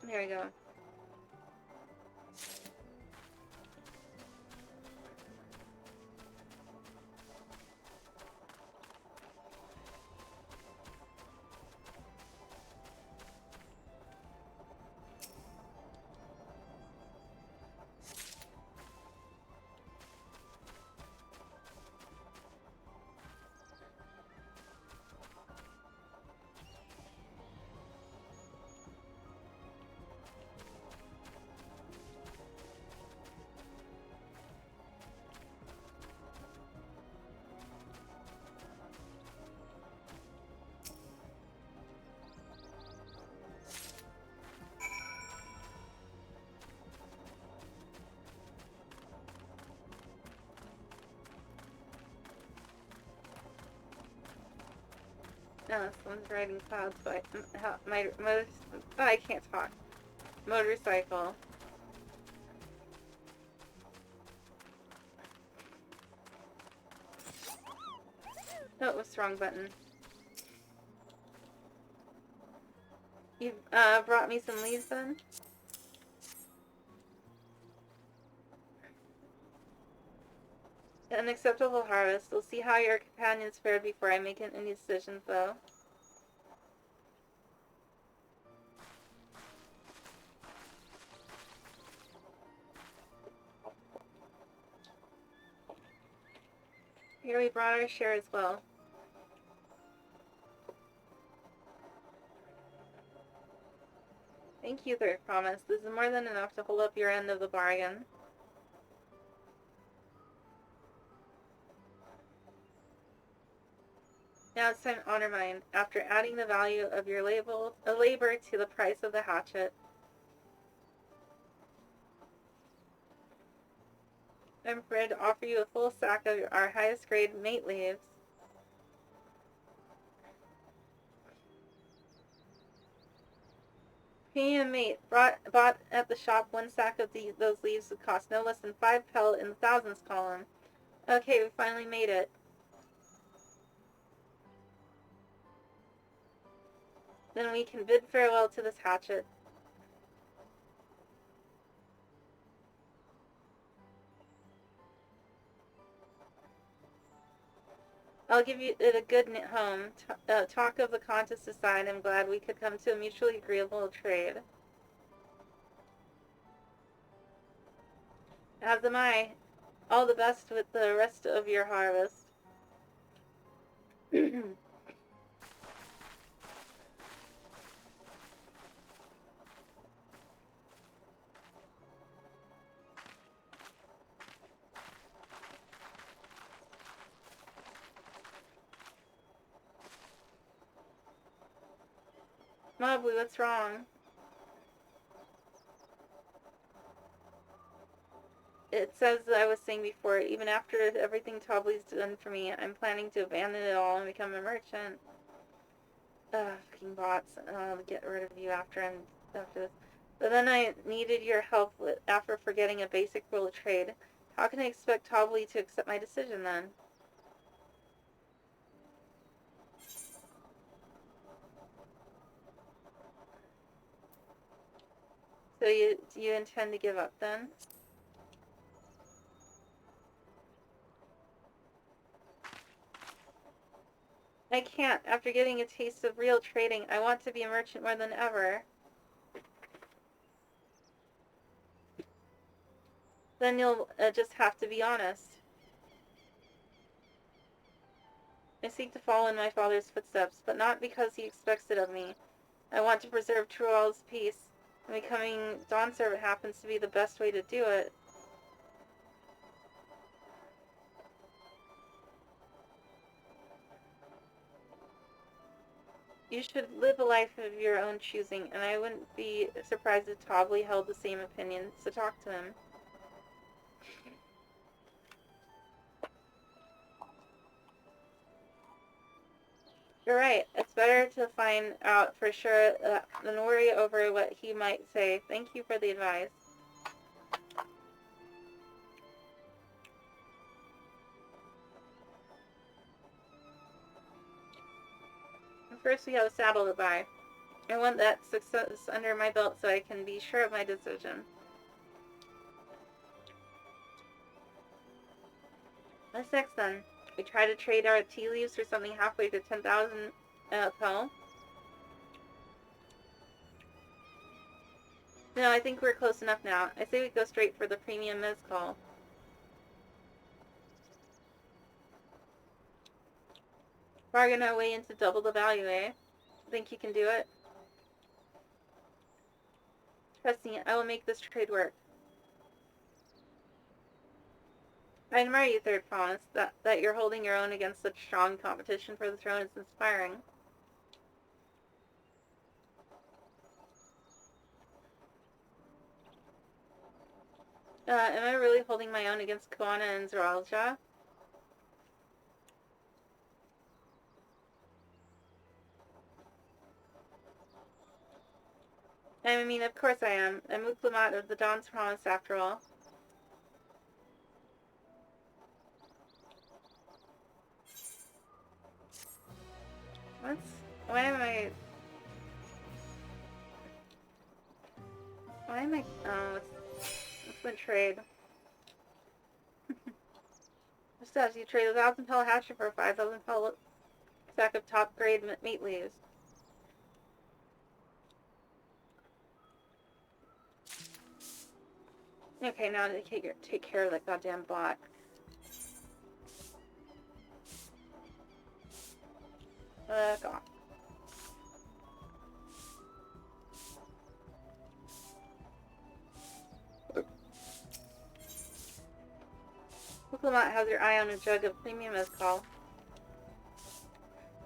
There we go. Someone's riding clouds, so my motor... Oh, I can't talk. Motorcycle. Oh, it was the wrong button. You brought me some leaves then? An acceptable harvest. We'll see how your companions fared before I make any decisions, though. Here we brought our share as well. Thank you, Third Promise. This is more than enough to hold up your end of the bargain. Now it's time to honor mine. After adding the value of your labor to the price of the hatchet, I'm prepared to offer you a full sack of our highest grade mate leaves. Premium mate bought at the shop. One sack of those leaves would cost no less than 5 pellet in the thousands column. Okay, we finally made it. Then we can bid farewell to this hatchet. I'll give it a good home. Talk of the contest aside, I'm glad we could come to a mutually agreeable trade. As am I. All the best with the rest of your harvest. Mobley, what's wrong? It says that I was saying before, even after everything Tobley's done for me, I'm planning to abandon it all and become a merchant. Fucking bots. I'll get rid of you after this. But then I needed your help after forgetting a basic rule of trade. How can I expect Tobley to accept my decision then? So you intend to give up then? I can't. After getting a taste of real trading, I want to be a merchant more than ever. Then you'll just have to be honest. I seek to follow in my father's footsteps, but not because he expects it of me. I want to preserve Truel's peace, and becoming Dawn Servant happens to be the best way to do it. You should live a life of your own choosing, and I wouldn't be surprised if Tobley held the same opinion, so talk to him. You're right. It's better to find out for sure than worry over what he might say. Thank you for the advice. First, we have a saddle to buy. I want that success under my belt so I can be sure of my decision. What's next then? We try to trade our tea leaves for something halfway to 10,000 pel. No, I think we're close enough now. I say we go straight for the premium mezcal. Bargain our way into double the value, eh? Think you can do it? Trust me, I will make this trade work. I admire you, Third Promise. That you're holding your own against such strong competition for the throne is inspiring. Am I really holding my own against Koana and Zoralja? I mean, of course I am. I'm Uklamat of the Dawn's Promise, after all. Why am I... Oh, what's my trade? Just as you trade a 1,000 pellet hatchet for a 5,000 pellet sack of top grade meat leaves. Okay, now to take care of that goddamn bot. Fuck off. Uklamat has your eye on a jug of premium mezcal.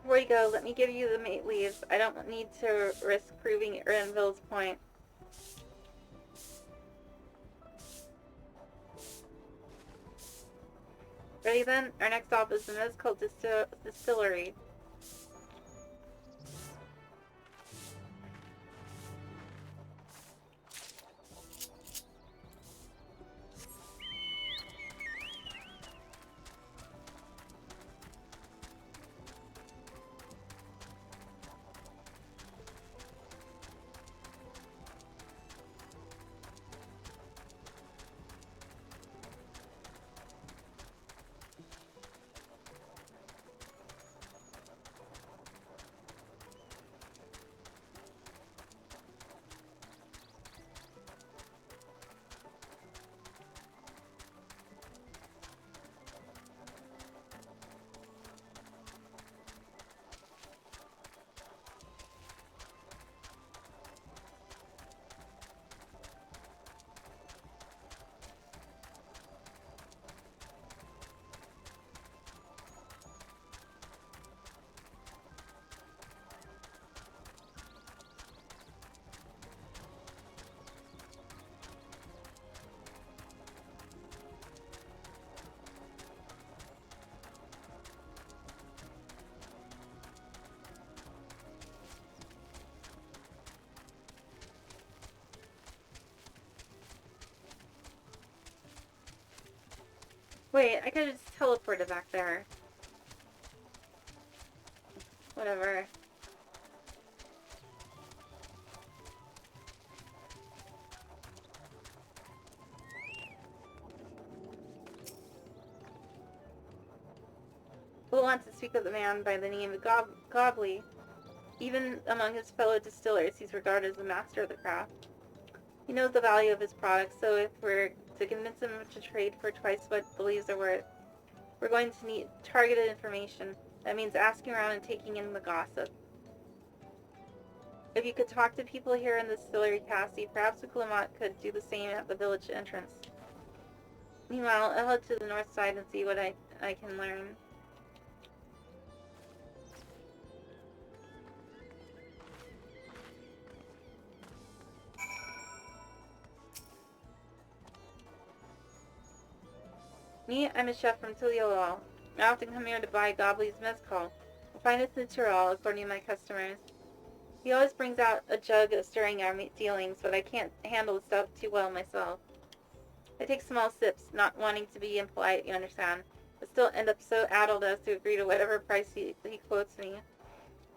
Before you go, let me give you the mate leaves. I don't need to risk proving Renville's point. Ready then? Our next stop is the mezcal distillery. Wait, I could've just teleported back there. Whatever. Who wants to speak with a man by the name of Gobley? Even among his fellow distillers, he's regarded as the master of the craft. He knows the value of his products, so if we're to convince him to trade for twice what the leaves are worth, we're going to need targeted information. That means asking around and taking in the gossip. If you could talk to people here in the distillery, Cassie, perhaps Uklamat could do the same at the village entrance. Meanwhile, I'll head to the north side and see what I can learn. Me, I'm a chef from Tuliolal. I often come here to buy Gobley's mezcal. I find it's natural, according to my customers. He always brings out a jug of stirring our meat dealings, but I can't handle the stuff too well myself. I take small sips, not wanting to be impolite, you understand, but still end up so addled as to agree to whatever price he quotes me.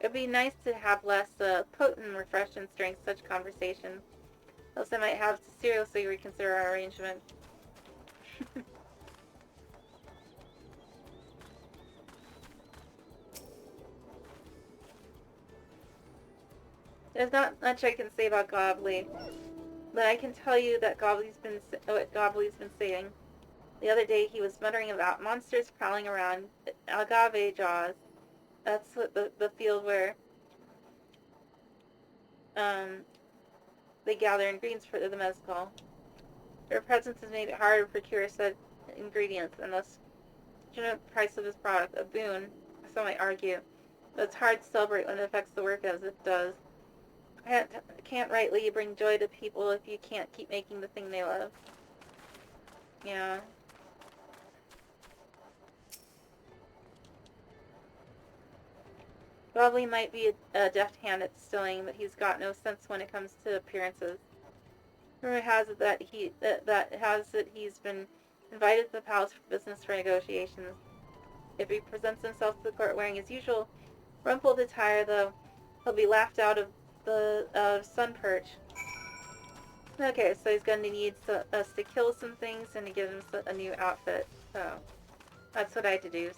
It'd be nice to have less potent refreshments during such conversations, else I might have to seriously reconsider our arrangement. There's not much I can say about Gobley, but I can tell you that what Gobley's been saying. The other day he was muttering about monsters prowling around agave jaws. That's what the field where they gather ingredients for the mezcal. Their presence has made it harder to procure said ingredients, and thus the price of this product a boon, some might argue. But it's hard to celebrate when it affects the work as it does. Can't rightly bring joy to people if you can't keep making the thing they love. Yeah. Goblin might be a deft hand at distilling, but he's got no sense when it comes to appearances. Rumor has it that he's been invited to the palace for business for negotiations. If he presents himself to the court wearing his usual rumpled attire, though, he'll be laughed out of the sun perch. Okay, so he's going to need us to kill some things and to give him a new outfit. So, that's what I deduced.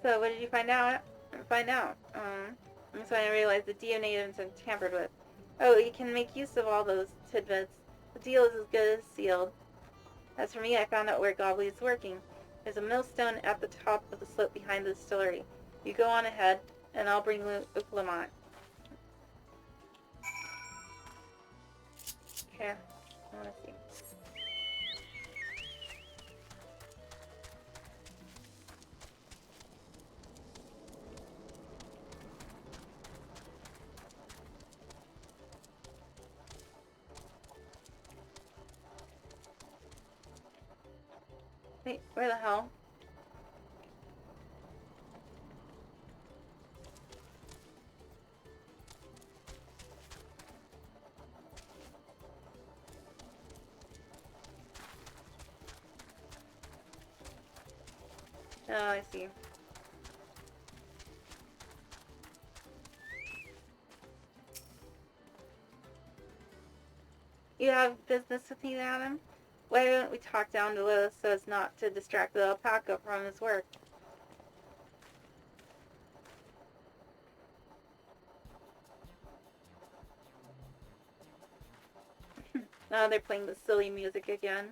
So, what did you find out? So I realized the DNA has been tampered with. Oh, you can make use of all those tidbits. The deal is as good as sealed. As for me, I found out where Gobley is working. There's a millstone at the top of the slope behind the distillery. You go on ahead, and I'll bring Lamont. Okay, I want to see. Wait, where the hell? Oh, I see. You have business with me, Adam? Why don't we talk down to Lilith so as not to distract the alpaca from his work? Oh, they're playing the silly music again.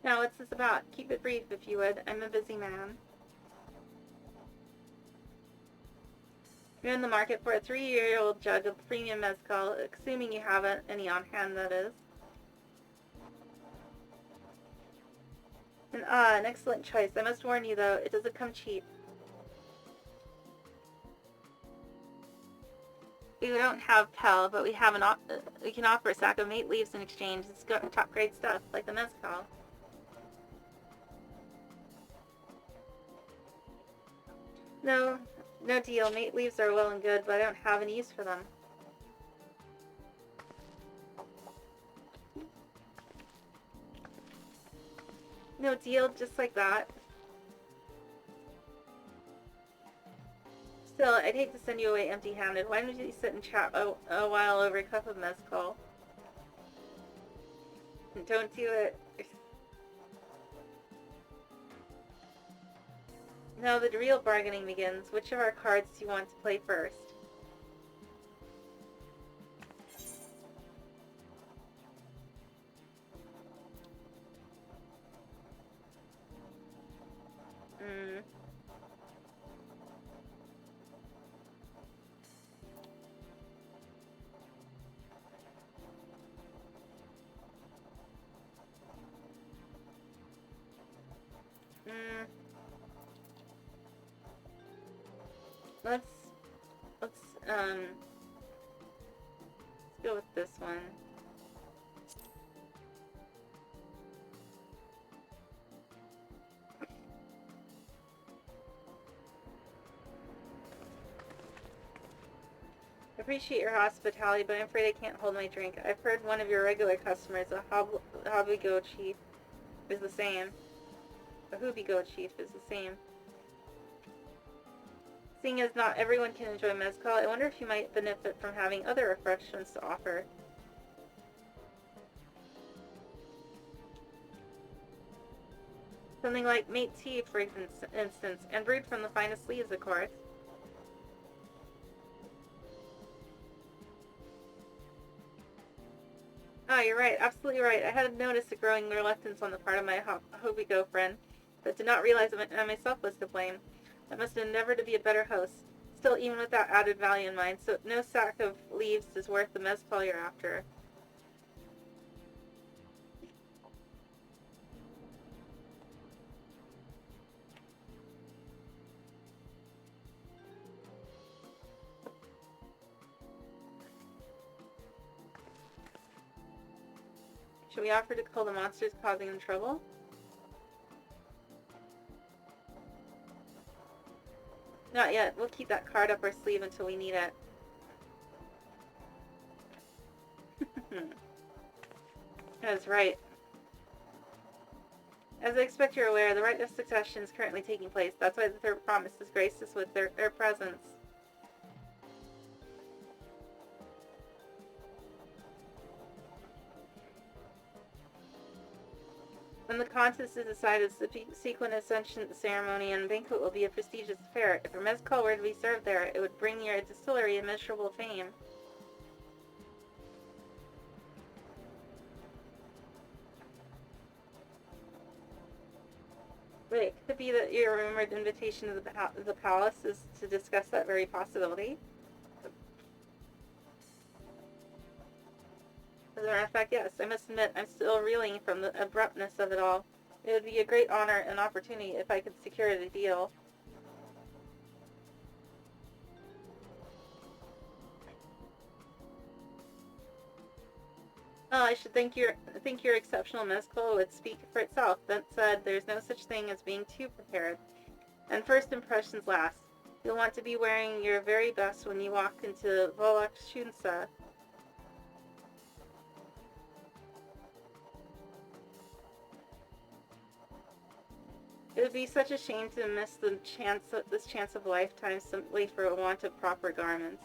Now, what's this about? Keep it brief, if you would. I'm a busy man. You're in the market for a 3-year-old jug of premium mezcal, assuming you have any on hand, that is. An excellent choice. I must warn you, though, it doesn't come cheap. We don't have Pel, but we have we can offer a sack of mate leaves in exchange. It's got top-grade stuff, like the mezcal. No deal. Mate leaves are well and good, but I don't have any use for them. No deal, just like that. Still, I'd hate to send you away empty-handed. Why don't you sit and chat a while over a cup of mezcal? Don't do it. Now the real bargaining begins. Which of our cards do you want to play first? Let's go with this one. I appreciate your hospitality, but I'm afraid I can't hold my drink. I've heard one of your regular customers, a Hobigo chief, is the same. A Hobigo chief is the same. Seeing as not everyone can enjoy mezcal, I wonder if you might benefit from having other refreshments to offer. Something like mate tea, for instance, and brewed from the finest leaves, of course. Ah, you're right, absolutely right. I had noticed a growing reluctance on the part of my Hobigo friend, but did not realize that I myself was to blame. I must endeavor to be a better host. Still, even with that added value in mind, so no sack of leaves is worth the mezcal you're after. Should we offer to kill the monsters causing them trouble? Not yet. We'll keep that card up our sleeve until we need it. That's right. As I expect you're aware, the rite of succession is currently taking place. That's why the third promise has graced us with their presence. When the contest is decided, the subsequent ascension ceremony and banquet will be a prestigious affair. If a mezcal were to be served there, it would bring your distillery immeasurable fame. Wait, could it be that your rumored invitation to the palace is to discuss that very possibility? As a matter of fact, yes. I must admit, I'm still reeling from the abruptness of it all. It would be a great honor and opportunity if I could secure the deal. Oh, I should think your exceptional mezcal would speak for itself. That said, there's no such thing as being too prepared. And first impressions last. You'll want to be wearing your very best when you walk into Volok Shunsa. It would be such a shame to miss this chance of a lifetime simply for a want of proper garments.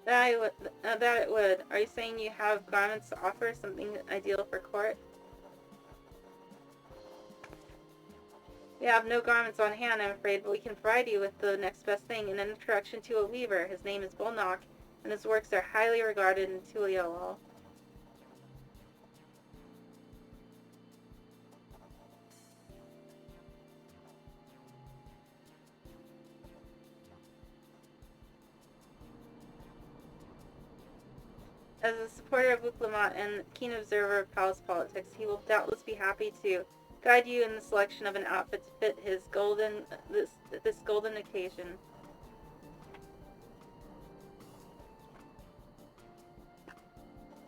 That it would. Are you saying you have garments to offer, something ideal for court? We have no garments on hand, I'm afraid, but we can provide you with the next best thing, an introduction to a weaver. His name is Bolnock, and his works are highly regarded in Tuliolol. As a supporter of Wuklamat and keen observer of palace politics, he will doubtless be happy to guide you in the selection of an outfit to fit his this golden occasion.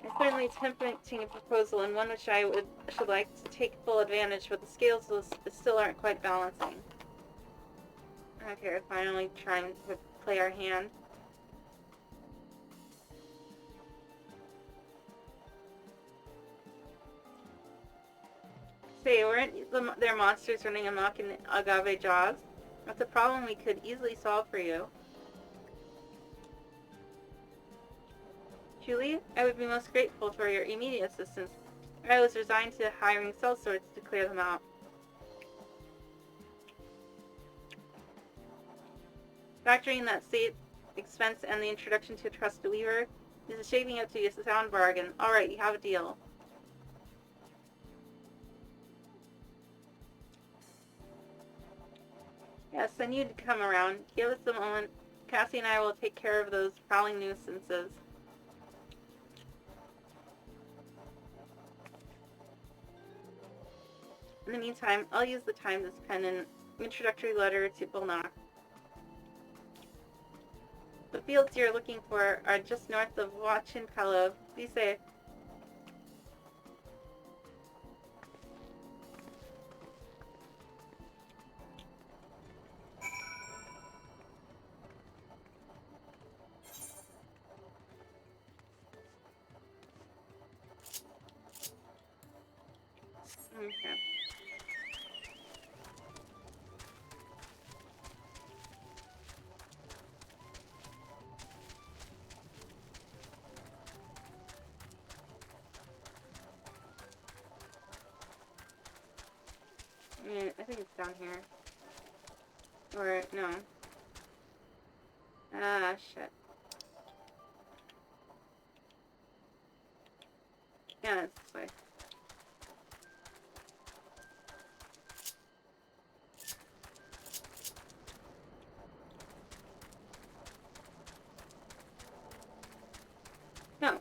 It's certainly a tempting proposal, and one which I should like to take full advantage, but the scales still aren't quite balancing. Okay, we're finally trying to play our hand. Say, weren't there monsters running amok in Agave Jaws? That's a problem we could easily solve for you. Julie, I would be most grateful for your immediate assistance. I was resigned to hiring sellswords to clear them out. Factoring that state expense and the introduction to a trusted weaver is shaping up to be a sound bargain. Alright, you have a deal. Yes, I need to come around. Give us a moment. Cassie and I will take care of those prowling nuisances. In the meantime, I'll use the time to pen an introductory letter to Bolnock. The fields you're looking for are just north of Wachinpelo. Be safe. Okay. I think it's down here. Or, no. Ah, shit. Yeah, it's this way. No.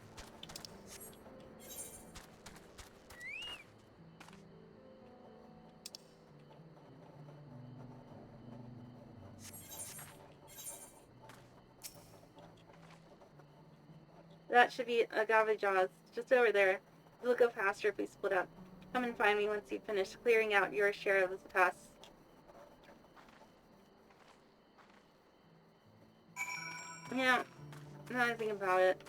That should be agave jaws, just over there. It'll go faster if we split up. Come and find me once you've finished clearing out your share of this pests. Yeah, now I think about it.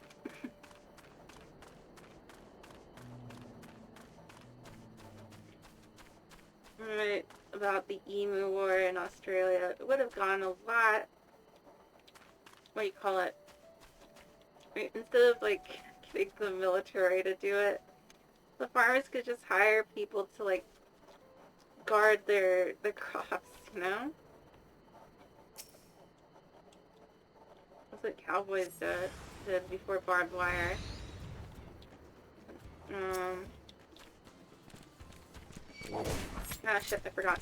Right, about the emu war in Australia. It would have gone a lot, what do you call it? Right, instead of, like, getting the military to do it, the farmers could just hire people to, like, guard their crops, you know? That's what cowboys did before barbed wire. Ah, shit, I forgot.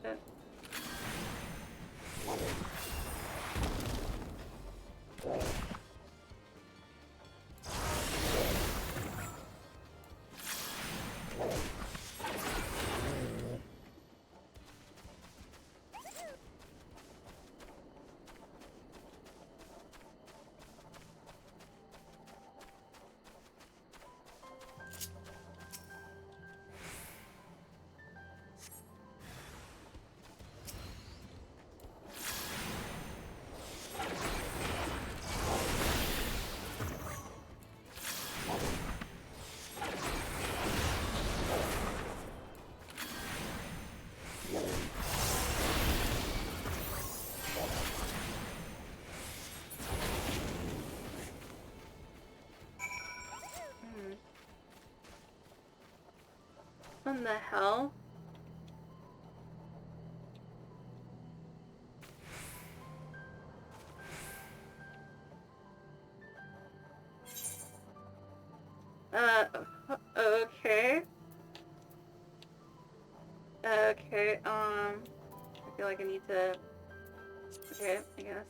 Shit. What the hell? Okay. Okay, I feel like I need to... Okay, I guess.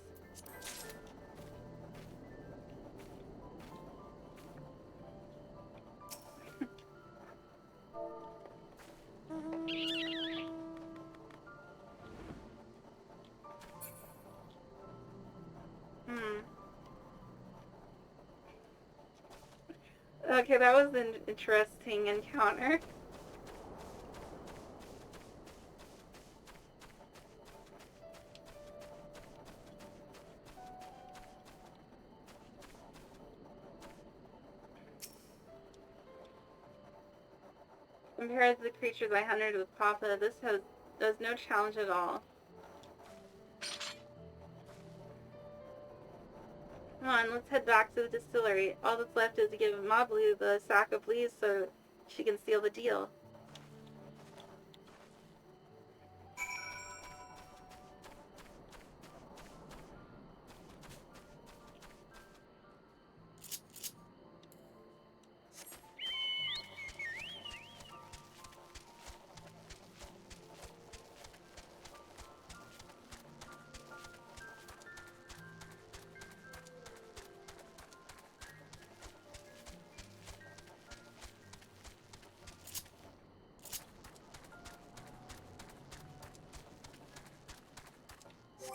Okay, that was an interesting encounter. Compared to the creatures I hunted with Papa, this has no challenge at all. Come on, let's head back to the distillery. All that's left is to give Mablu the sack of leaves so she can seal the deal.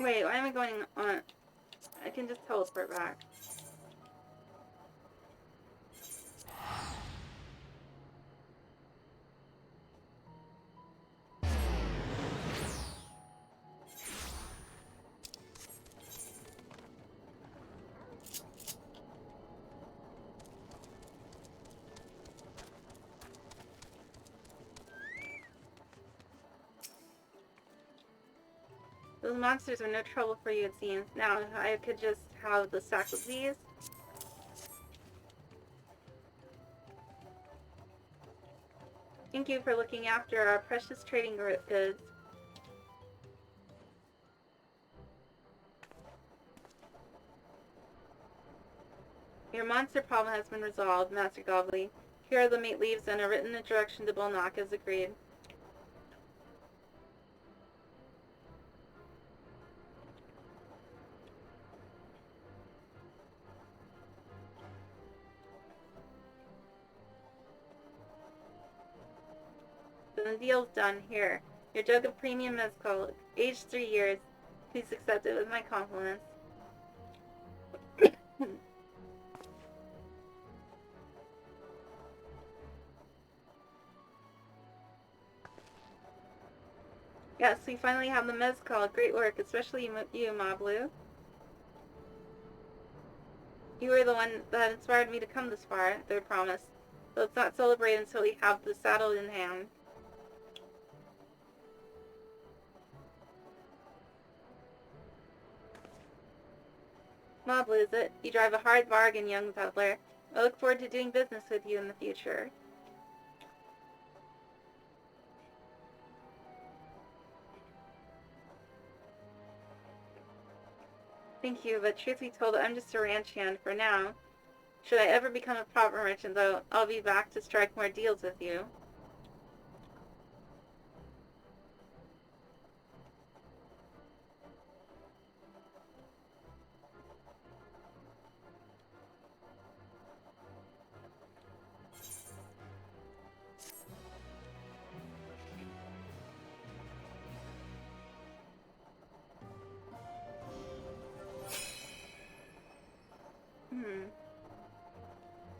Wait, why am I going on? I can just teleport back. Those monsters are no trouble for you, it seems. Now, if I could just have the sack of these. Thank you for looking after our precious trading goods. Your monster problem has been resolved, Master Gobley. Here are the mate leaves and a written introduction to Bolnak as agreed. Then the deal's done. Here. Your jug of premium mezcal, aged 3 years. Please accept it with my compliments. Yes, we finally have the mezcal. Great work, especially you, Mablu. You were the one that inspired me to come this far, their promise. Let's not celebrate until we have the saddle in hand. Mablu, is it? You drive a hard bargain, young peddler. I look forward to doing business with you in the future. Thank you, but truth be told, I'm just a ranch hand for now. Should I ever become a proper merchant, though, I'll be back to strike more deals with you.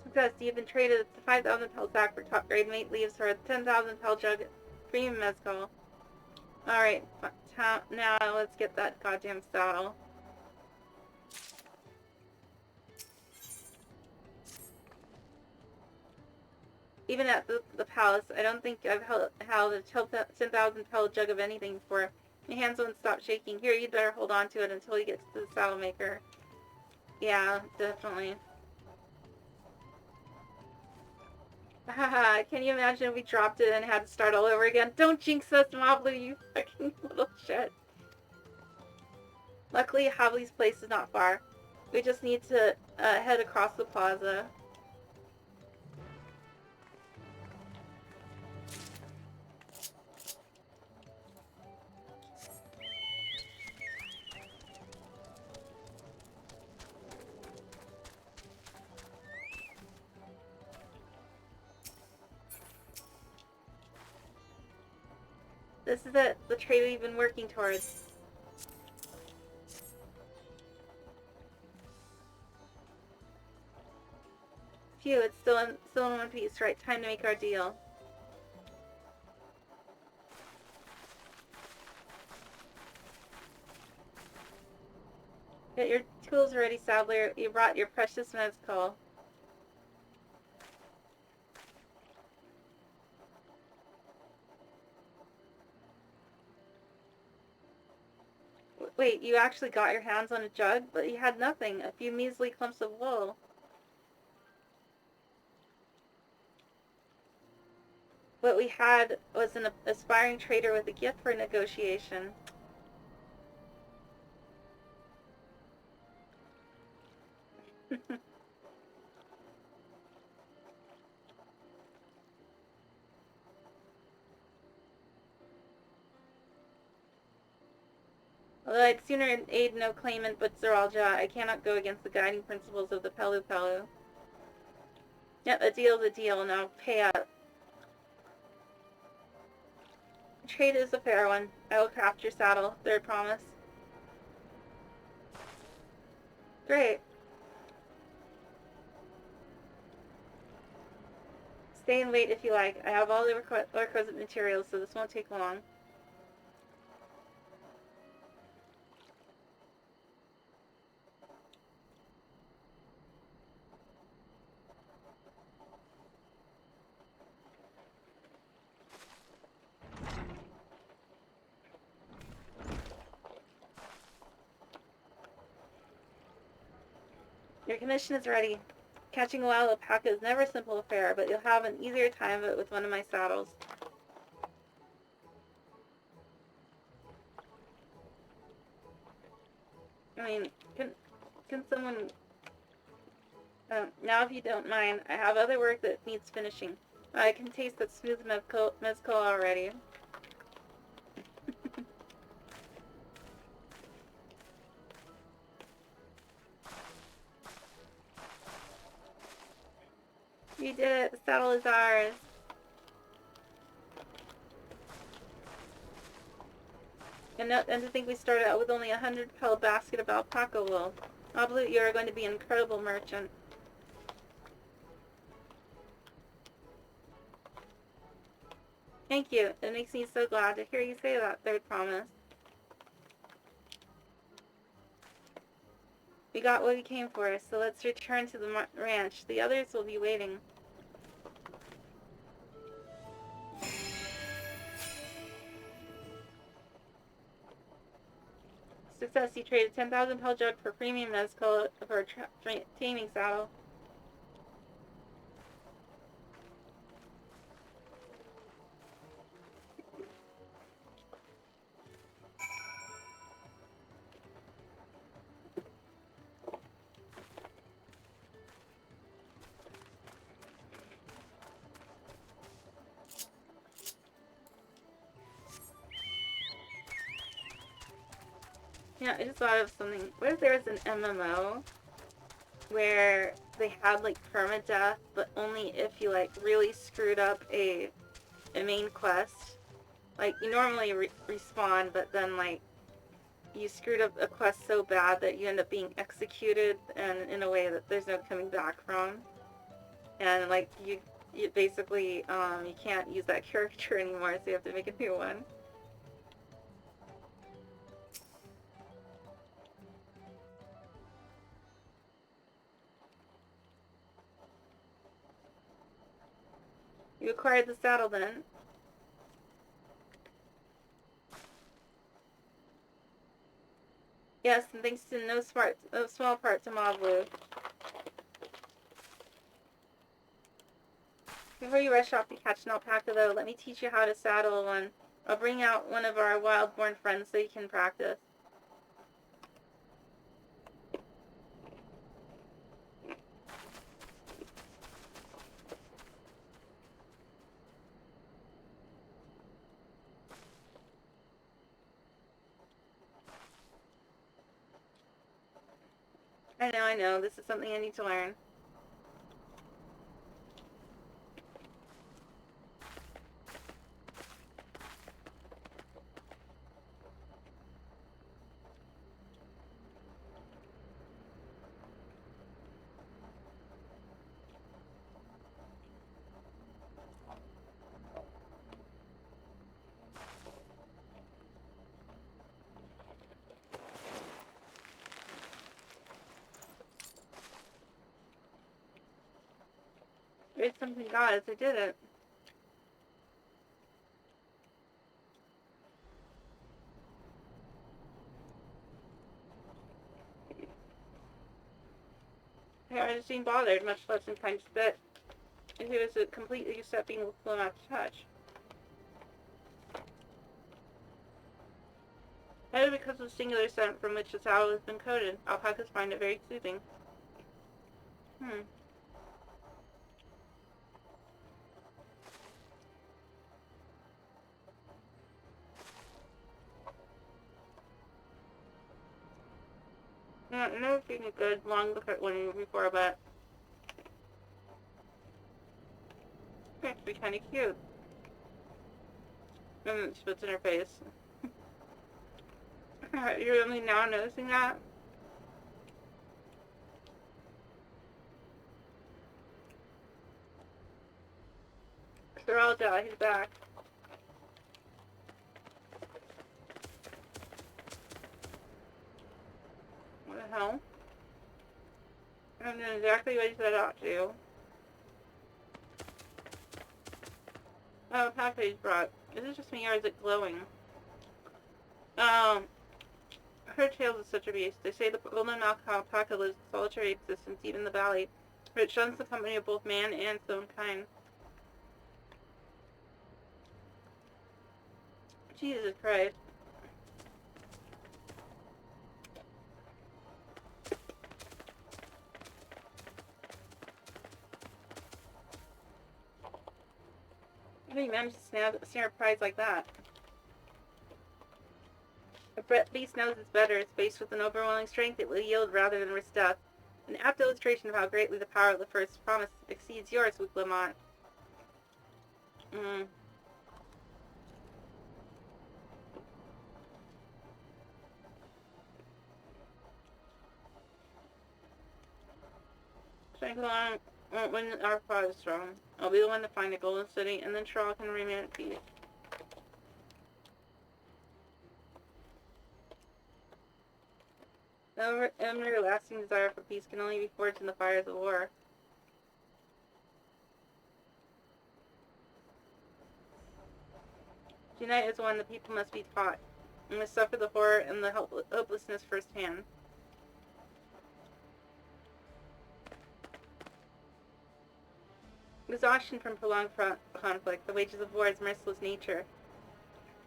Success, you've been traded the 5,000 pel sack for top grade mate leaves for a 10,000 pel jug premium mezcal. Alright, now let's get that goddamn saddle. Even at the palace, I don't think I've held a 10,000 pel jug of anything before. My hands won't stop shaking. Here, you'd better hold on to it until you get to the saddle maker. Yeah, definitely. Haha, can you imagine if we dropped it and had to start all over again? Don't jinx us, Mablu, you fucking little shit. Luckily, Havli's place is not far. We just need to head across the plaza. This is it, the trade we've been working towards. Phew, it's still in one piece, right? Time to make our deal. Get your tools ready, Saddler. You brought your precious mezcal. Wait, you actually got your hands on a jug? But you had nothing. A few measly clumps of wool. What we had was an aspiring trader with a gift for negotiation. Although I'd sooner aid no claimant but Zeralja, I cannot go against the guiding principles of the Pelu Pelu. Yep, a deal's a deal. Now pay up. Trade is a fair one. I will craft your saddle. Third promise. Great. Stay and wait if you like. I have all the requisite materials, so this won't take long. Your commission is ready. Catching a wild alpaca is never a simple affair, but you'll have an easier time of it with one of my saddles. I mean, can someone... now if you don't mind, I have other work that needs finishing. I can taste that smooth mezcal already. You did it. The saddle is ours. And to think we started out with only a 100-pellet basket of alpaca wool. I believe you are going to be an incredible merchant. Thank you. It makes me so glad to hear you say that, Third Promise. We got what we came for, so let's return to the ranch. The others will be waiting. Success, you traded 10,000 pel jug for premium mezcal for a taming saddle. Yeah, I just thought of something. What if there was an MMO where they had like permadeath, but only if you like really screwed up a main quest? Like you normally respawn, but then like you screwed up a quest so bad that you end up being executed, and in a way that there's no coming back from. And like you basically you can't use that character anymore, so you have to make a new one. You acquired the saddle then. Yes, and thanks to no small part to Mavlu. Before you rush off to catch an alpaca, though, let me teach you how to saddle one. I'll bring out one of our wild-born friends so you can practice. I know. This is something I need to learn. There's something, guys. I did it. I just seemed bothered, much less inclined to spit. It was a completely stepping flown out to touch. That is because of the singular scent from which the saddle has been coated. Alpacas find it very soothing. Yeah, I've never seen a good long look at one before, but it's actually kind of cute. And it spits in her face. You're only now noticing that? Sorrel, he's back. What the hell? I'm doing exactly what he said I ought to. Oh, package brought. Is it just me or is it glowing? heard tales of such abuse. They say the golden alpaca lives a solitary existence, even in the valley, where it shuns the company of both man and its own kind. Jesus Christ. How do you manage to snare a prize like that? A beast knows it's better. It's faced with an overwhelming strength it will yield rather than risk death. An apt illustration of how greatly the power of the first promise exceeds yours, Lamont. Shankalon won't win our prize throne. I'll be the one to find the golden city, and then Shaw can remain at peace. An everlasting desire for peace can only be forged in the fires of war. To unite as one, the people must be taught, and must suffer the horror and the hopelessness firsthand. Exhaustion from prolonged conflict, the wages of war's merciless nature.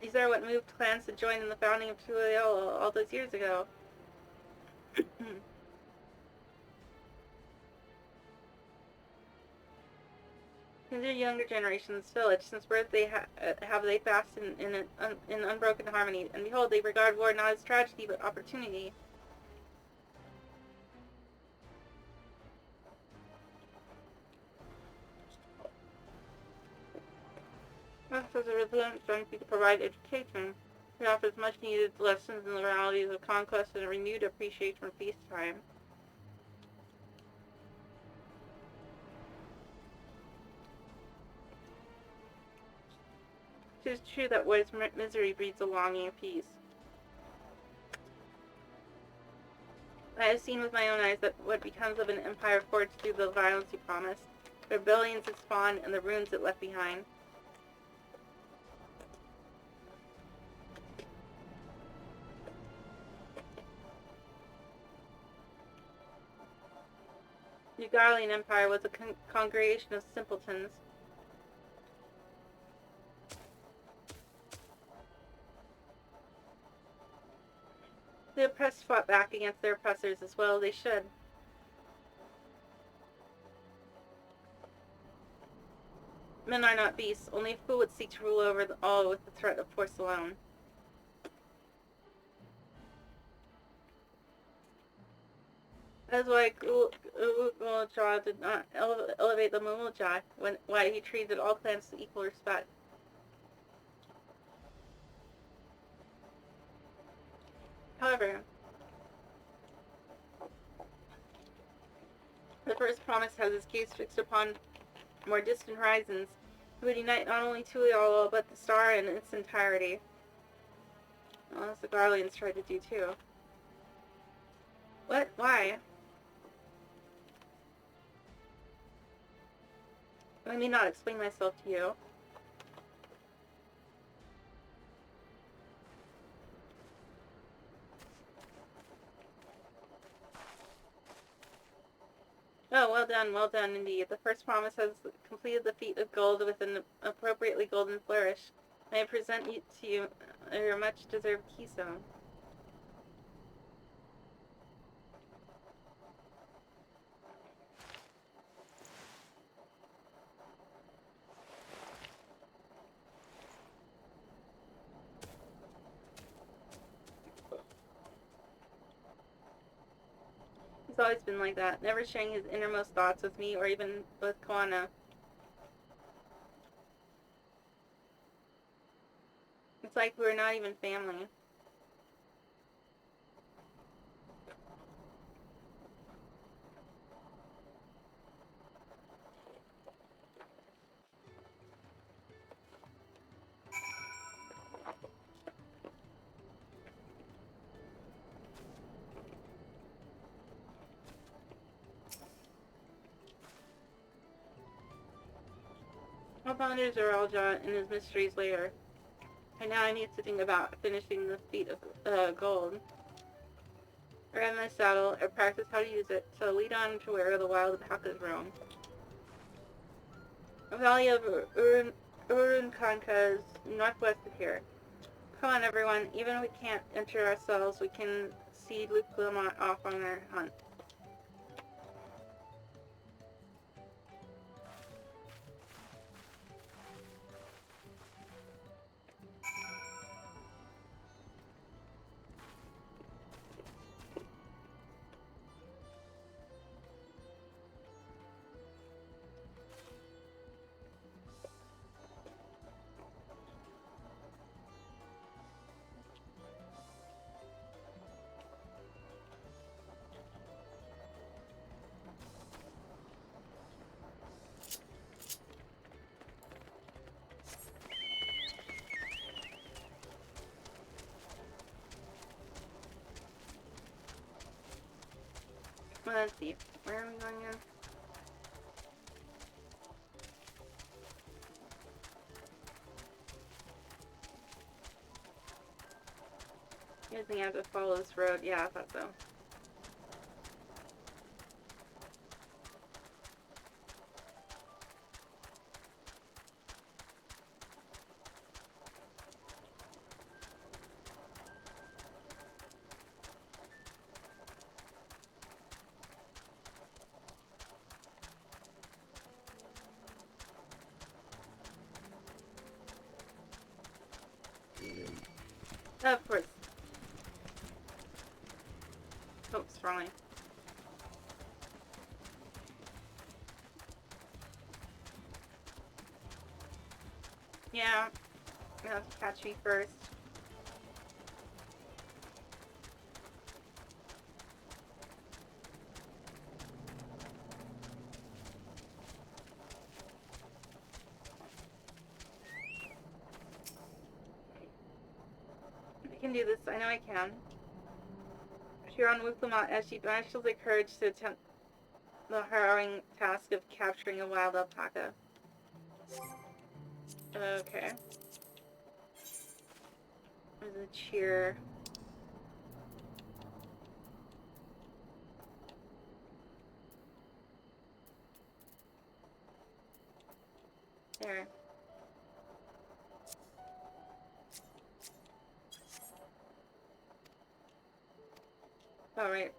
These are what moved clans to join in the founding of Tuliyola all those years ago. Consider younger generations' village. Since birth, have they fasted in unbroken harmony, and behold, they regard war not as tragedy but opportunity. Thus, as a resilient strength, we provide education. It offers much-needed lessons in the realities of conquest and a renewed appreciation for peacetime. It is true that war's misery breeds a longing of peace. I have seen with my own eyes that what becomes of an empire forged through the violence you promised, the rebellions it spawned, and the ruins it left behind. The Ugarlian Empire was a congregation of simpletons. The oppressed fought back against their oppressors as well as they should. Men are not beasts. Only a fool would seek to rule over all with the threat of force alone. That is why Ulujah did not elevate the Mumulja, why he treated all clans with equal respect. However, the first promise has its gaze fixed upon more distant horizons. It would unite not only Tuliyola, but the star in its entirety. Well, as the Garleans tried to do too. What? Why? Let me not explain myself to you. Oh, well done indeed. The first promise has completed the feat of gold with an appropriately golden flourish. I present to you your much-deserved keystone. He's always been like that, never sharing his innermost thoughts with me or even with Koana. It's like we're not even family. I'll ponder Zeralja and his mysteries later. And now I need to think about finishing the feat of gold. Grab my saddle, or practice how to use it, so lead on to where the wild alpacas roam. The valley of Urunkanka is northwest of here. Come on, everyone. Even if we can't enter ourselves, we can see Luke Wilmot off on our hunt. Let's see. Where are we going in? You think I have to follow this road? Yeah, I thought so. Of course. Oops, wrong way. Yeah, you have to catch me first. I can do this. I know I can. You're on Wuklamot as she marshals the courage to attempt the harrowing task of capturing a wild alpaca. Okay. There's a cheer. There. Alright,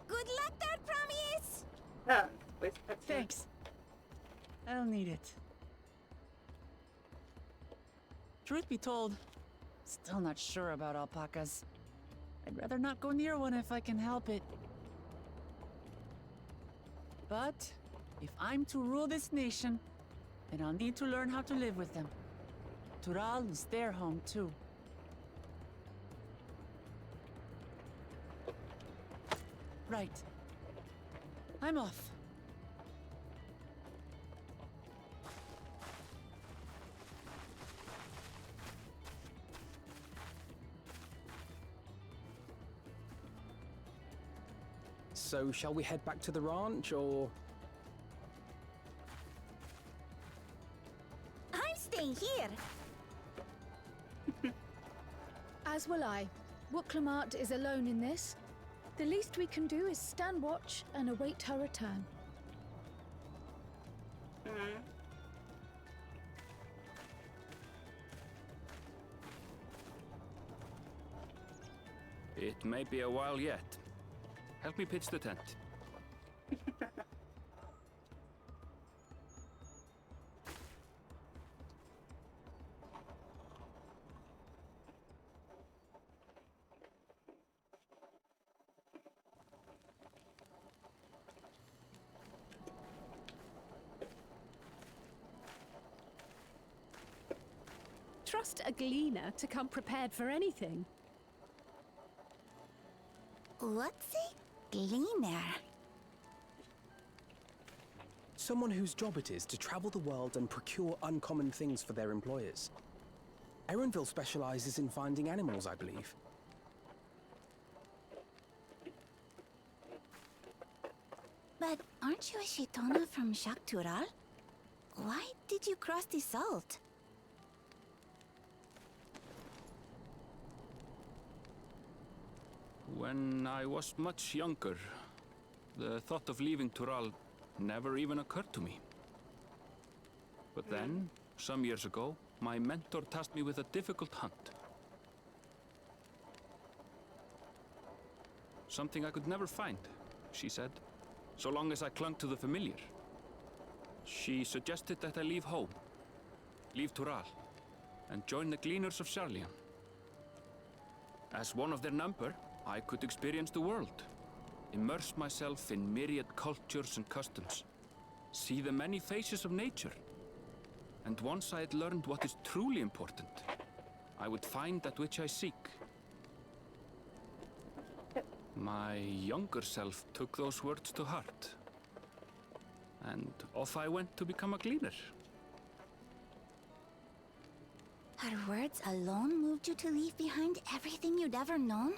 Good luck there, Promise! oh, wait, that's Thanks. I'll need it. Truth be told, still not sure about alpacas. I'd rather not go near one if I can help it. But if I'm to rule this nation, then I'll need to learn how to live with them. Tural is their home too. Right. I'm off. So, shall we head back to the ranch, or...? I'm staying here. As will I. Wooklamart is alone in this. The least we can do is stand watch and await her return. Mm-hmm. It may be a while yet. Help me pitch the tent. Trust a gleaner to come prepared for anything. What's a gleaner? Someone whose job it is to travel the world and procure uncommon things for their employers. Erenville specializes in finding animals, I believe. But aren't you a Shaitana from Jacques Tural? Why did you cross the salt? When I was much younger, the thought of leaving Tural never even occurred to me. But then, some years ago, my mentor tasked me with a difficult hunt. Something I could never find, she said, so long as I clung to the familiar. She suggested that I leave home, leave Tural, and join the Gleaners of Charlian. As one of their number, I could experience the world, immerse myself in myriad cultures and customs, see the many faces of nature. And once I had learned what is truly important, I would find that which I seek. My younger self took those words to heart, and off I went to become a gleaner. Her words alone moved you to leave behind everything you'd ever known?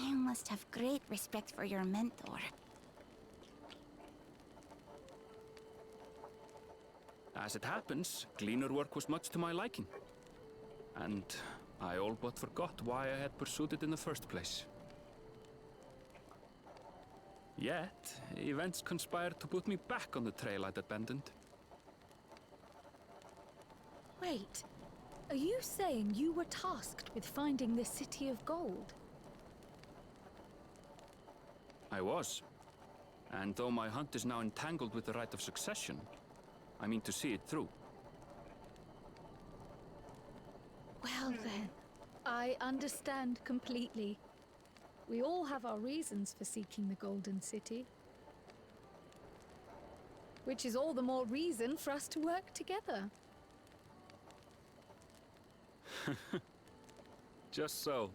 You must have great respect for your mentor. As it happens, gleaner work was much to my liking, and I all but forgot why I had pursued it in the first place. Yet, events conspired to put me back on the trail I'd abandoned. Wait, are you saying you were tasked with finding this city of gold? I was. And though my hunt is now entangled with the right of succession, I mean to see it through. Well then, I understand completely. We all have our reasons for seeking the Golden City. Which is all the more reason for us to work together. Just so.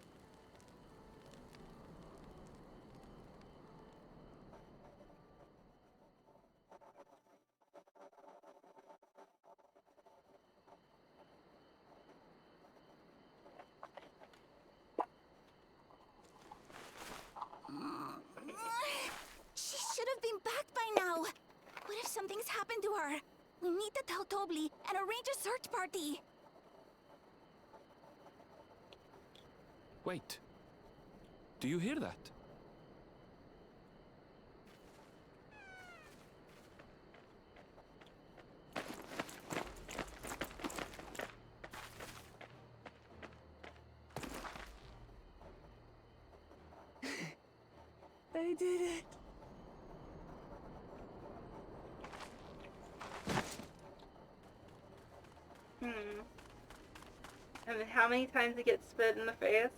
She should have been back by now. What if something's happened to her? We need to tell Tobli and arrange a search party. Wait. Do you hear that? They did it! And then how many times it gets spit in the face?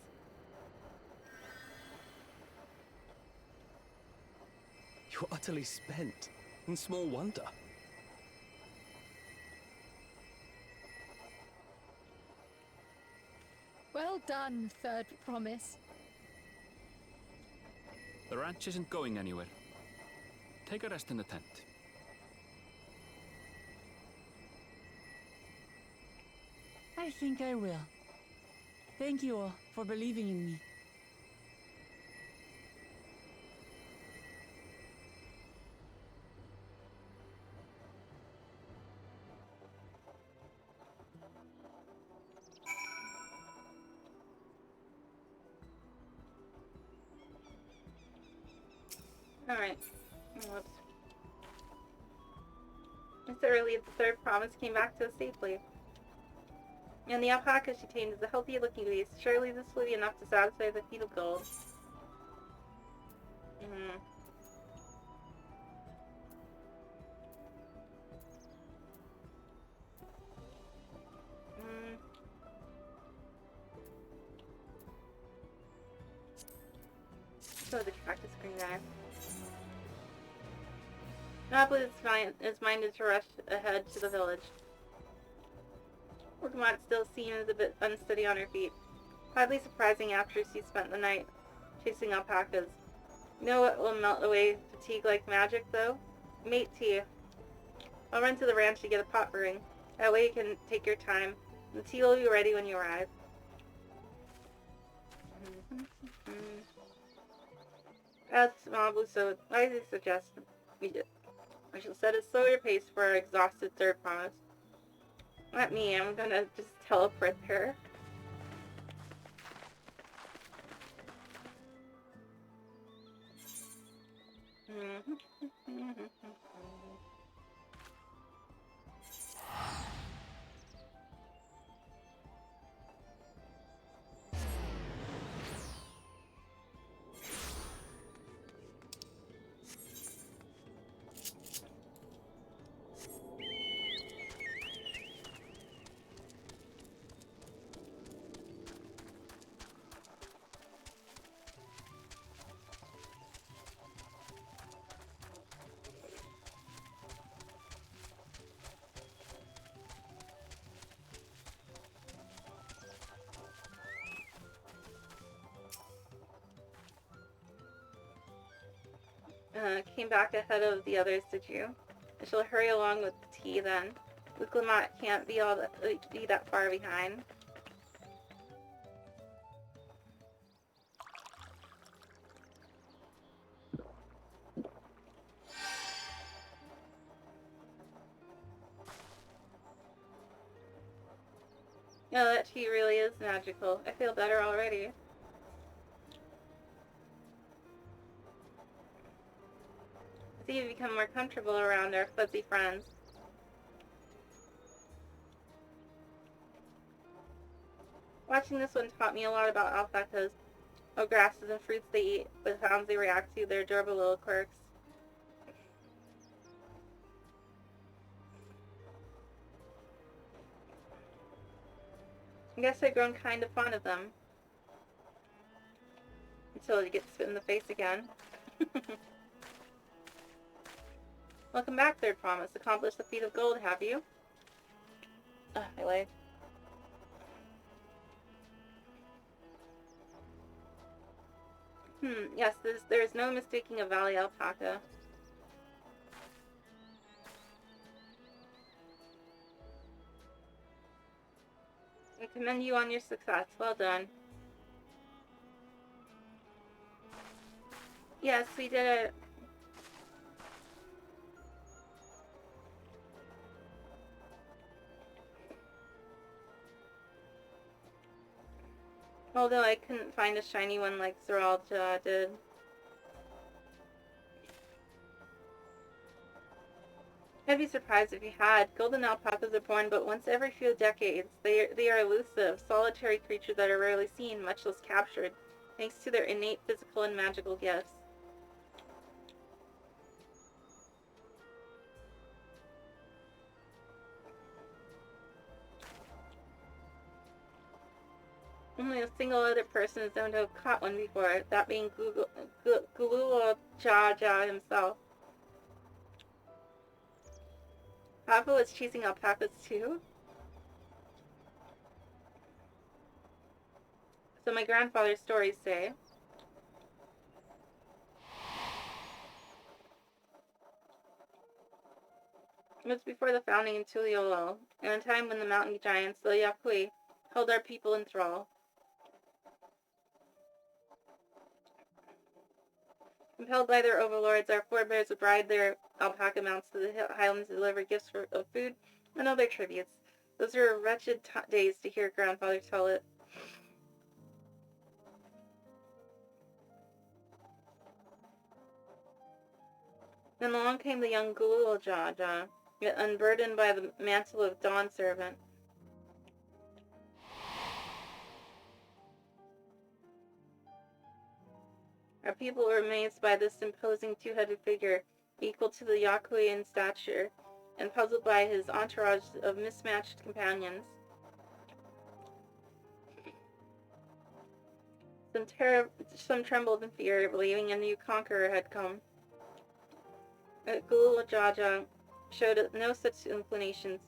You're utterly spent. And small wonder. Well done, Third Promise. The ranch isn't going anywhere. Take a rest in the tent. I think I will. Thank you all for believing in me. Alright. Whoops. It's early, the third promise came back to us safely. And the alpaca she tamed is a healthy-looking beast. Surely this will be enough to satisfy the feet of gold. So the cactus green guy. Napoli is minded to rush ahead to the village. Orgamont still seems a bit unsteady on her feet. Hardly surprising after she spent the night chasing alpacas. You know what will melt away fatigue like magic, though? Mate tea. I'll run to the ranch to get a pot brewing. That way you can take your time. The tea will be ready when you arrive. That's Mabu, so wisely suggest we did. I shall set a slower pace for our exhausted third promise. Not me, I'm gonna just teleport there. Came back ahead of the others, did you? I shall hurry along with the tea then. Luke Lamont can't be that far behind. No, that tea really is magical. I feel better already. I see you become more comfortable around our fuzzy friends. Watching this one taught me a lot about alpacas, what grasses and fruits they eat, what sounds they react to, their adorable little quirks. I guess I've grown kind of fond of them. Until you get spit in the face again. Welcome back, third promise. Accomplished the feat of gold, have you? My leg. Yes, there's no mistaking a valley alpaca. I commend you on your success. Well done. Yes, we did it. Although I couldn't find a shiny one like Zeralja did. I'd be surprised if you had. Golden alpacas are born but once every few decades. They are elusive, solitary creatures that are rarely seen, much less captured, thanks to their innate physical and magical gifts. Only a single other person is known to have caught one before, that being Gulula Jaja himself. Papa was chasing alpacas too? So my grandfather's stories say. It was before the founding in Tuliolo, in a time when the mountain giants, the Yakui, held our people in thrall. Compelled by their overlords, our forebears would ride their alpaca mounts to the highlands to deliver gifts of food and other tributes. Those were wretched days to hear grandfather tell it. Then along came the young Gululjaja, yet unburdened by the mantle of dawn servant. Our people were amazed by this imposing two-headed figure, equal to the Yakui in stature, and puzzled by his entourage of mismatched companions. Some trembled in fear, believing a new conqueror had come. Gululjaja showed no such inclinations.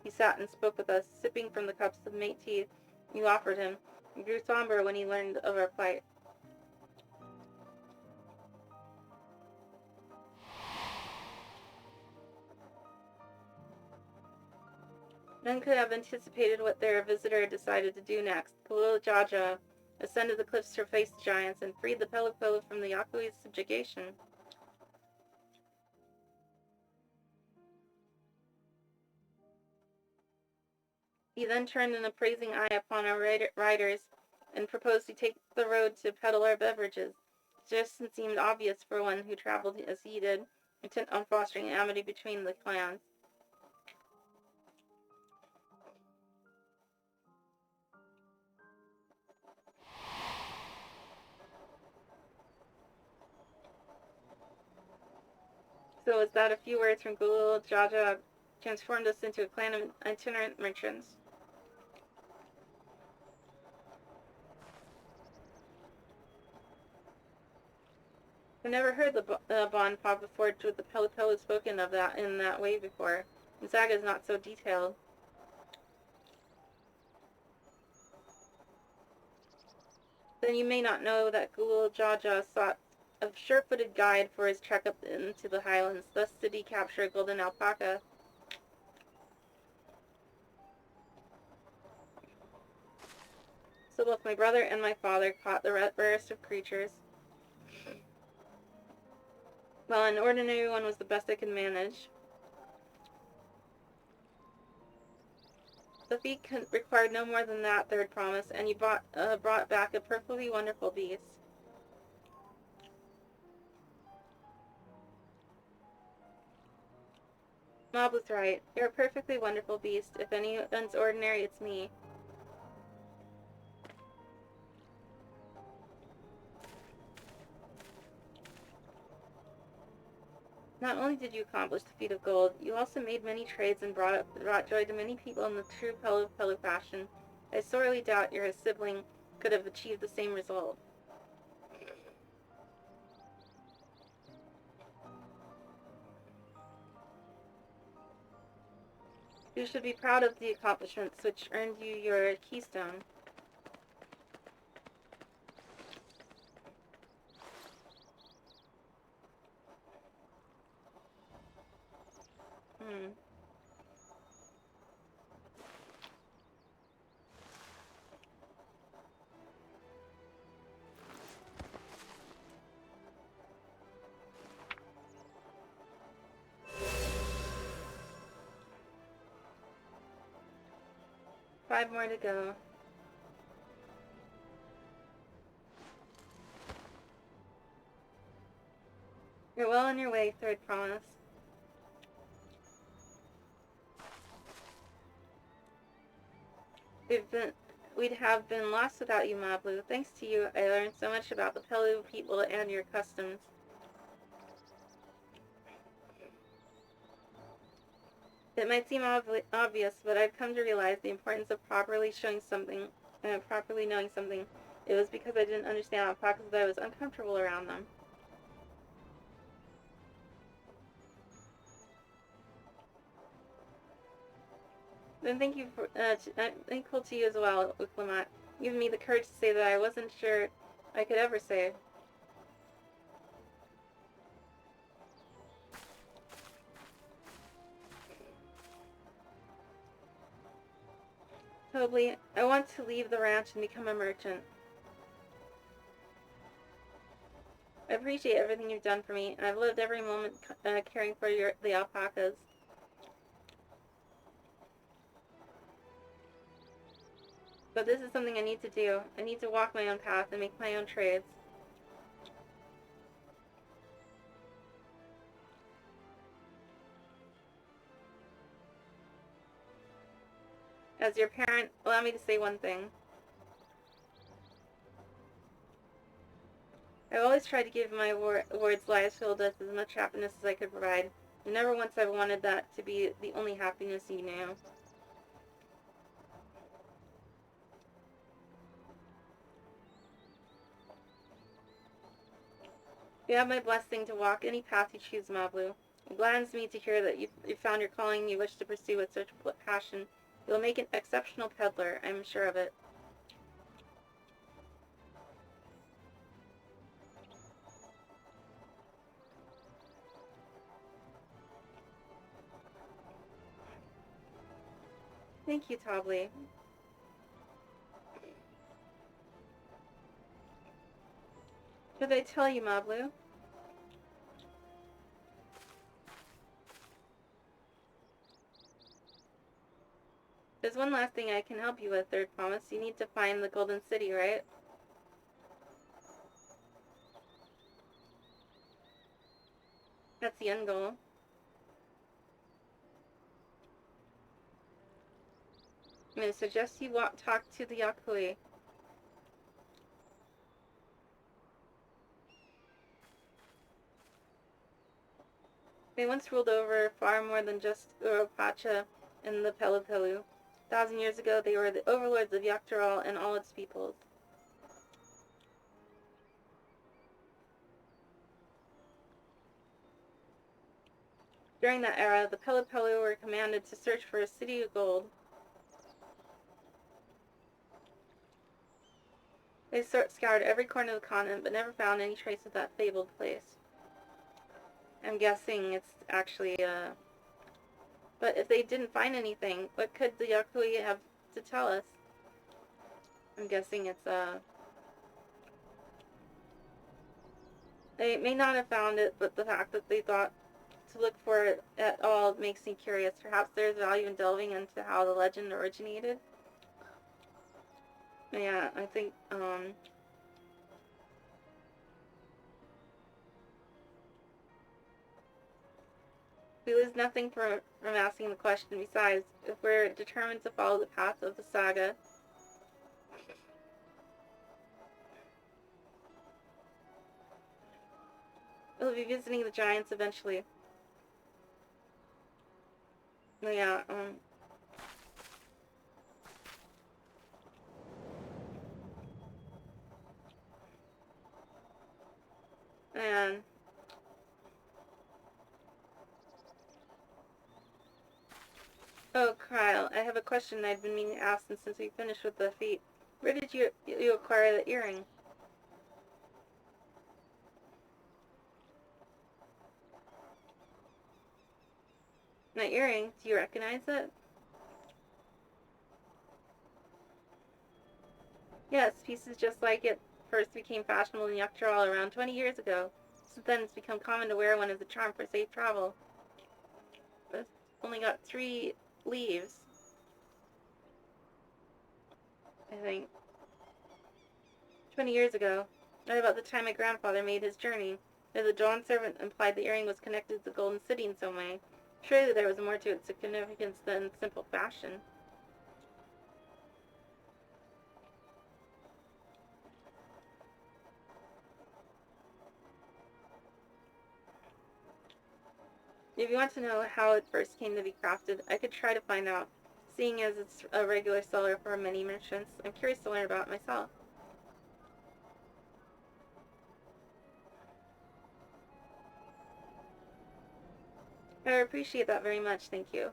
He sat and spoke with us, sipping from the cups of mate tea you offered him, and grew somber when he learned of our plight. None could have anticipated what their visitor decided to do next. Gululjaja ascended the cliffs to face the giants, and freed the Pelu from the Yakui's subjugation. He then turned an appraising eye upon our riders and proposed to take the road to peddle our beverages. Just seemed obvious for one who traveled as he did, intent on fostering amity between the clans. So is that a few words from Gulul Jaja transformed us into a clan of itinerant merchants? I've never heard the bond Papa forged with the Pelu spoken of that in that way before. And Saga is not so detailed. Then you may not know that Gulul Jaja sought a sure-footed guide for his trek up into the highlands. Thus did he capture a golden alpaca. So both my brother and my father caught the rarest of creatures. Well, an ordinary one was the best I could manage. The feat required no more than that, Third promise, and you brought back a perfectly wonderful beast. Mob was right. You're a perfectly wonderful beast. If anyone's ordinary, it's me. Not only did you accomplish the feat of gold, you also made many trades and brought joy to many people in the true Pelu fashion. I sorely doubt your sibling could have achieved the same result. You should be proud of the accomplishments which earned you your keystone. Hmm. 5 more to go. You're well on your way, Third promise. We'd have been lost without you, Mablu. Thanks to you, I learned so much about the Pelu people and your customs. It might seem obvious, but I've come to realize the importance of properly knowing something. It was because I didn't understand alpacas that I was uncomfortable around them. Then thank you for, thankful to you as well, Uklamat, giving me the courage to say that I wasn't sure I could ever say. Totally, I want to leave the ranch and become a merchant. I appreciate everything you've done for me, and I've lived every moment caring for the alpacas. But this is something I need to do. I need to walk my own path and make my own trades. As your parent, allow me to say one thing. I've always tried to give my wards lives filled with as much happiness as I could provide, and never once I've wanted that to be the only happiness you knew. You have my blessing to walk any path you choose, Mablu. It gladdens me to hear that you found your calling you wish to pursue with such passion. You'll make an exceptional peddler, I'm sure of it. Thank you, Tabli. What did I tell you, Mablu? There's one last thing I can help you with, Third Promise. You need to find the Golden City, right? That's the end goal. I'm going to suggest you talk to the Yakui. They once ruled over far more than just Uropacha and the Pelupelu. 1,000 years ago, they were the overlords of Yaktaral and all its peoples. During that era, the Pelupelu were commanded to search for a city of gold. They scoured every corner of the continent, but never found any trace of that fabled place. I'm guessing it's actually, But if they didn't find anything, what could the Yakui have to tell us? I'm guessing it's, They may not have found it, but the fact that they thought to look for it at all makes me curious. Perhaps there's value in delving into how the legend originated. Yeah, I think, we lose nothing from asking the question. Besides, if we're determined to follow the path of the saga, we'll be visiting the giants eventually. Yeah, and oh, Kyle, I have a question I've been meaning to ask since we finished with the feet. Where did you acquire the earring? My earring? Do you recognize it? Yes, pieces just like it first became fashionable in Yaktaral around 20 years ago. Since then, it's become common to wear one as a charm for safe travel. It's only got 3 leaves, I think. 20 years ago, right about the time my grandfather made his journey, the Dawn servant implied the earring was connected to the Golden City in some way. Surely there was more to its significance than simple fashion. If you want to know how it first came to be crafted, I could try to find out, seeing as it's a regular seller for many merchants. I'm curious to learn about it myself. I appreciate that very much, thank you.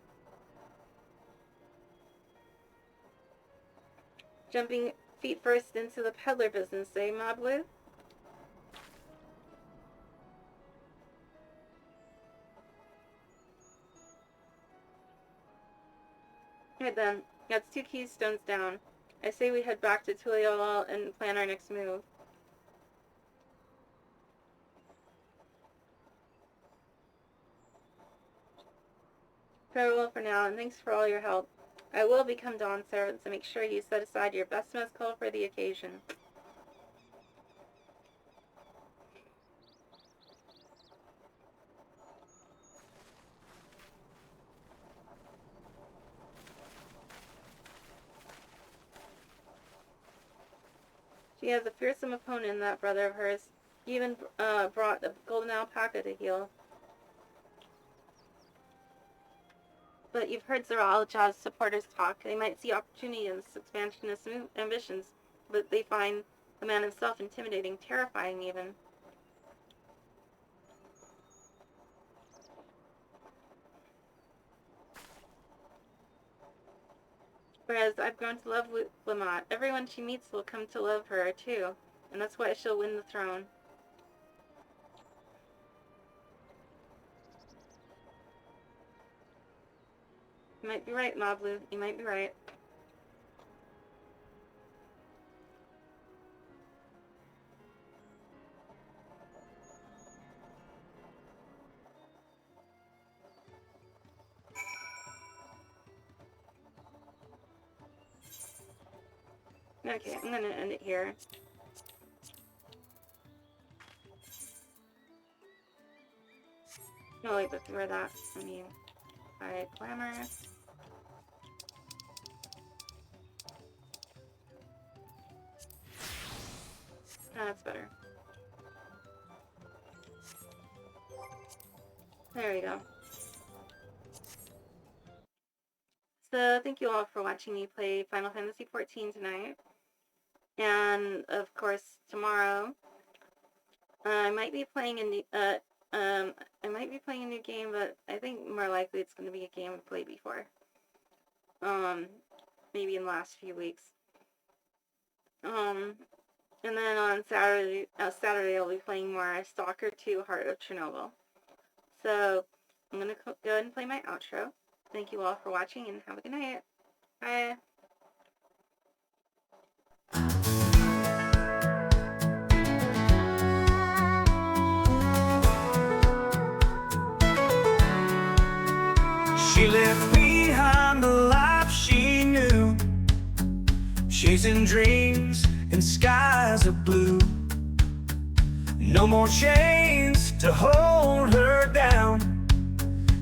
Jumping feet first into the peddler business, eh, Mablu? Right then, that's 2 keystones down. I say we head back to Tuliolal and plan our next move. Farewell for now, and thanks for all your help. I will become Dawn servant, so make sure you set aside your best mezcal for the occasion. She has a fearsome opponent, that brother of hers. He even brought a golden alpaca to heal. But you've heard Zaralajah's supporters talk. They might see opportunity in this expansionist ambitions, but they find the man himself intimidating, terrifying even. Whereas I've grown to love Lamont. Everyone she meets will come to love her, too. And that's why she'll win the throne. You might be right, Mablu. You might be right. Okay, I'm gonna end it here. No, wait, before that, I mean, by glamour. That's better. There we go. So thank you all for watching me play Final Fantasy XIV tonight. And of course tomorrow I might be playing a new game, but I think more likely it's going to be a game I've played before. Maybe in the last few weeks. And then on Saturday I'll be playing more Stalker 2 Heart of Chernobyl. So I'm going to go ahead and play my outro. Thank you all for watching and have a good night. Bye. She left behind the life she knew, chasing dreams in skies of blue. No more chains to hold her down,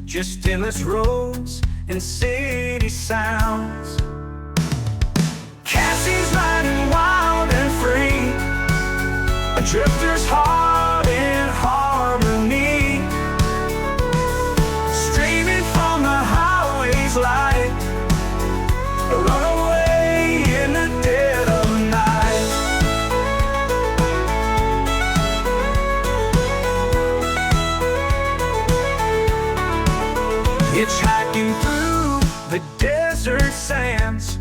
just endless roads and city sounds. Cassie's riding wild and free, a drifter's heart in harmony, streaming from the highway's light, a runaway in the dead of night. Hitchhiking through the desert sands,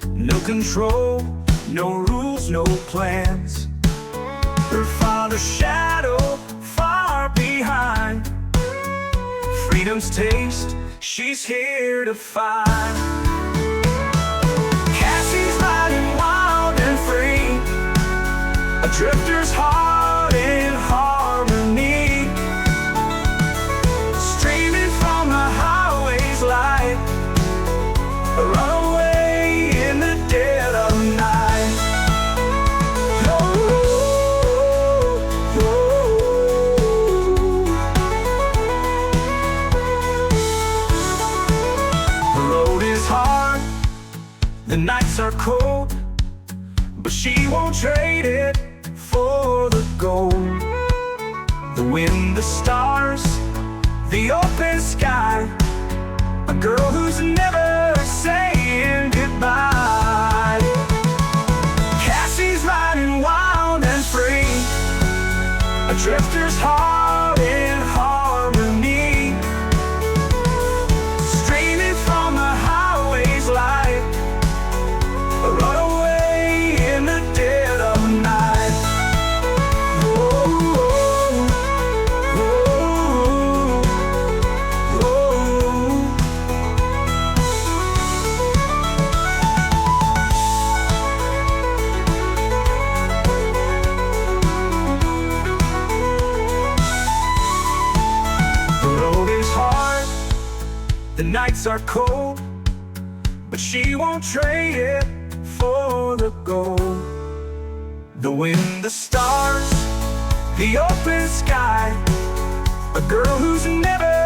no control, no rules, no plans. Her father's shadow far behind, freedom's taste she's here to find. Cassie's riding wild and free, a drifter's heart in harmony, streaming from the highway's light, a runaway in the dead of night. Oh, oh, oh. The road is hard, the nights are cold, but she won't trade it for the gold. The wind, the stars, the open sky, a girl who's never saying goodbye. Cassie's riding wild and free, a drifter's heart in harmony, streaming from the highway's light, a runaway in the dead of night. Oh, oh, oh, oh. The road is hard, the nights are cold, but she won't trade it for the gold. The wind, the stars, the open sky, a girl who's never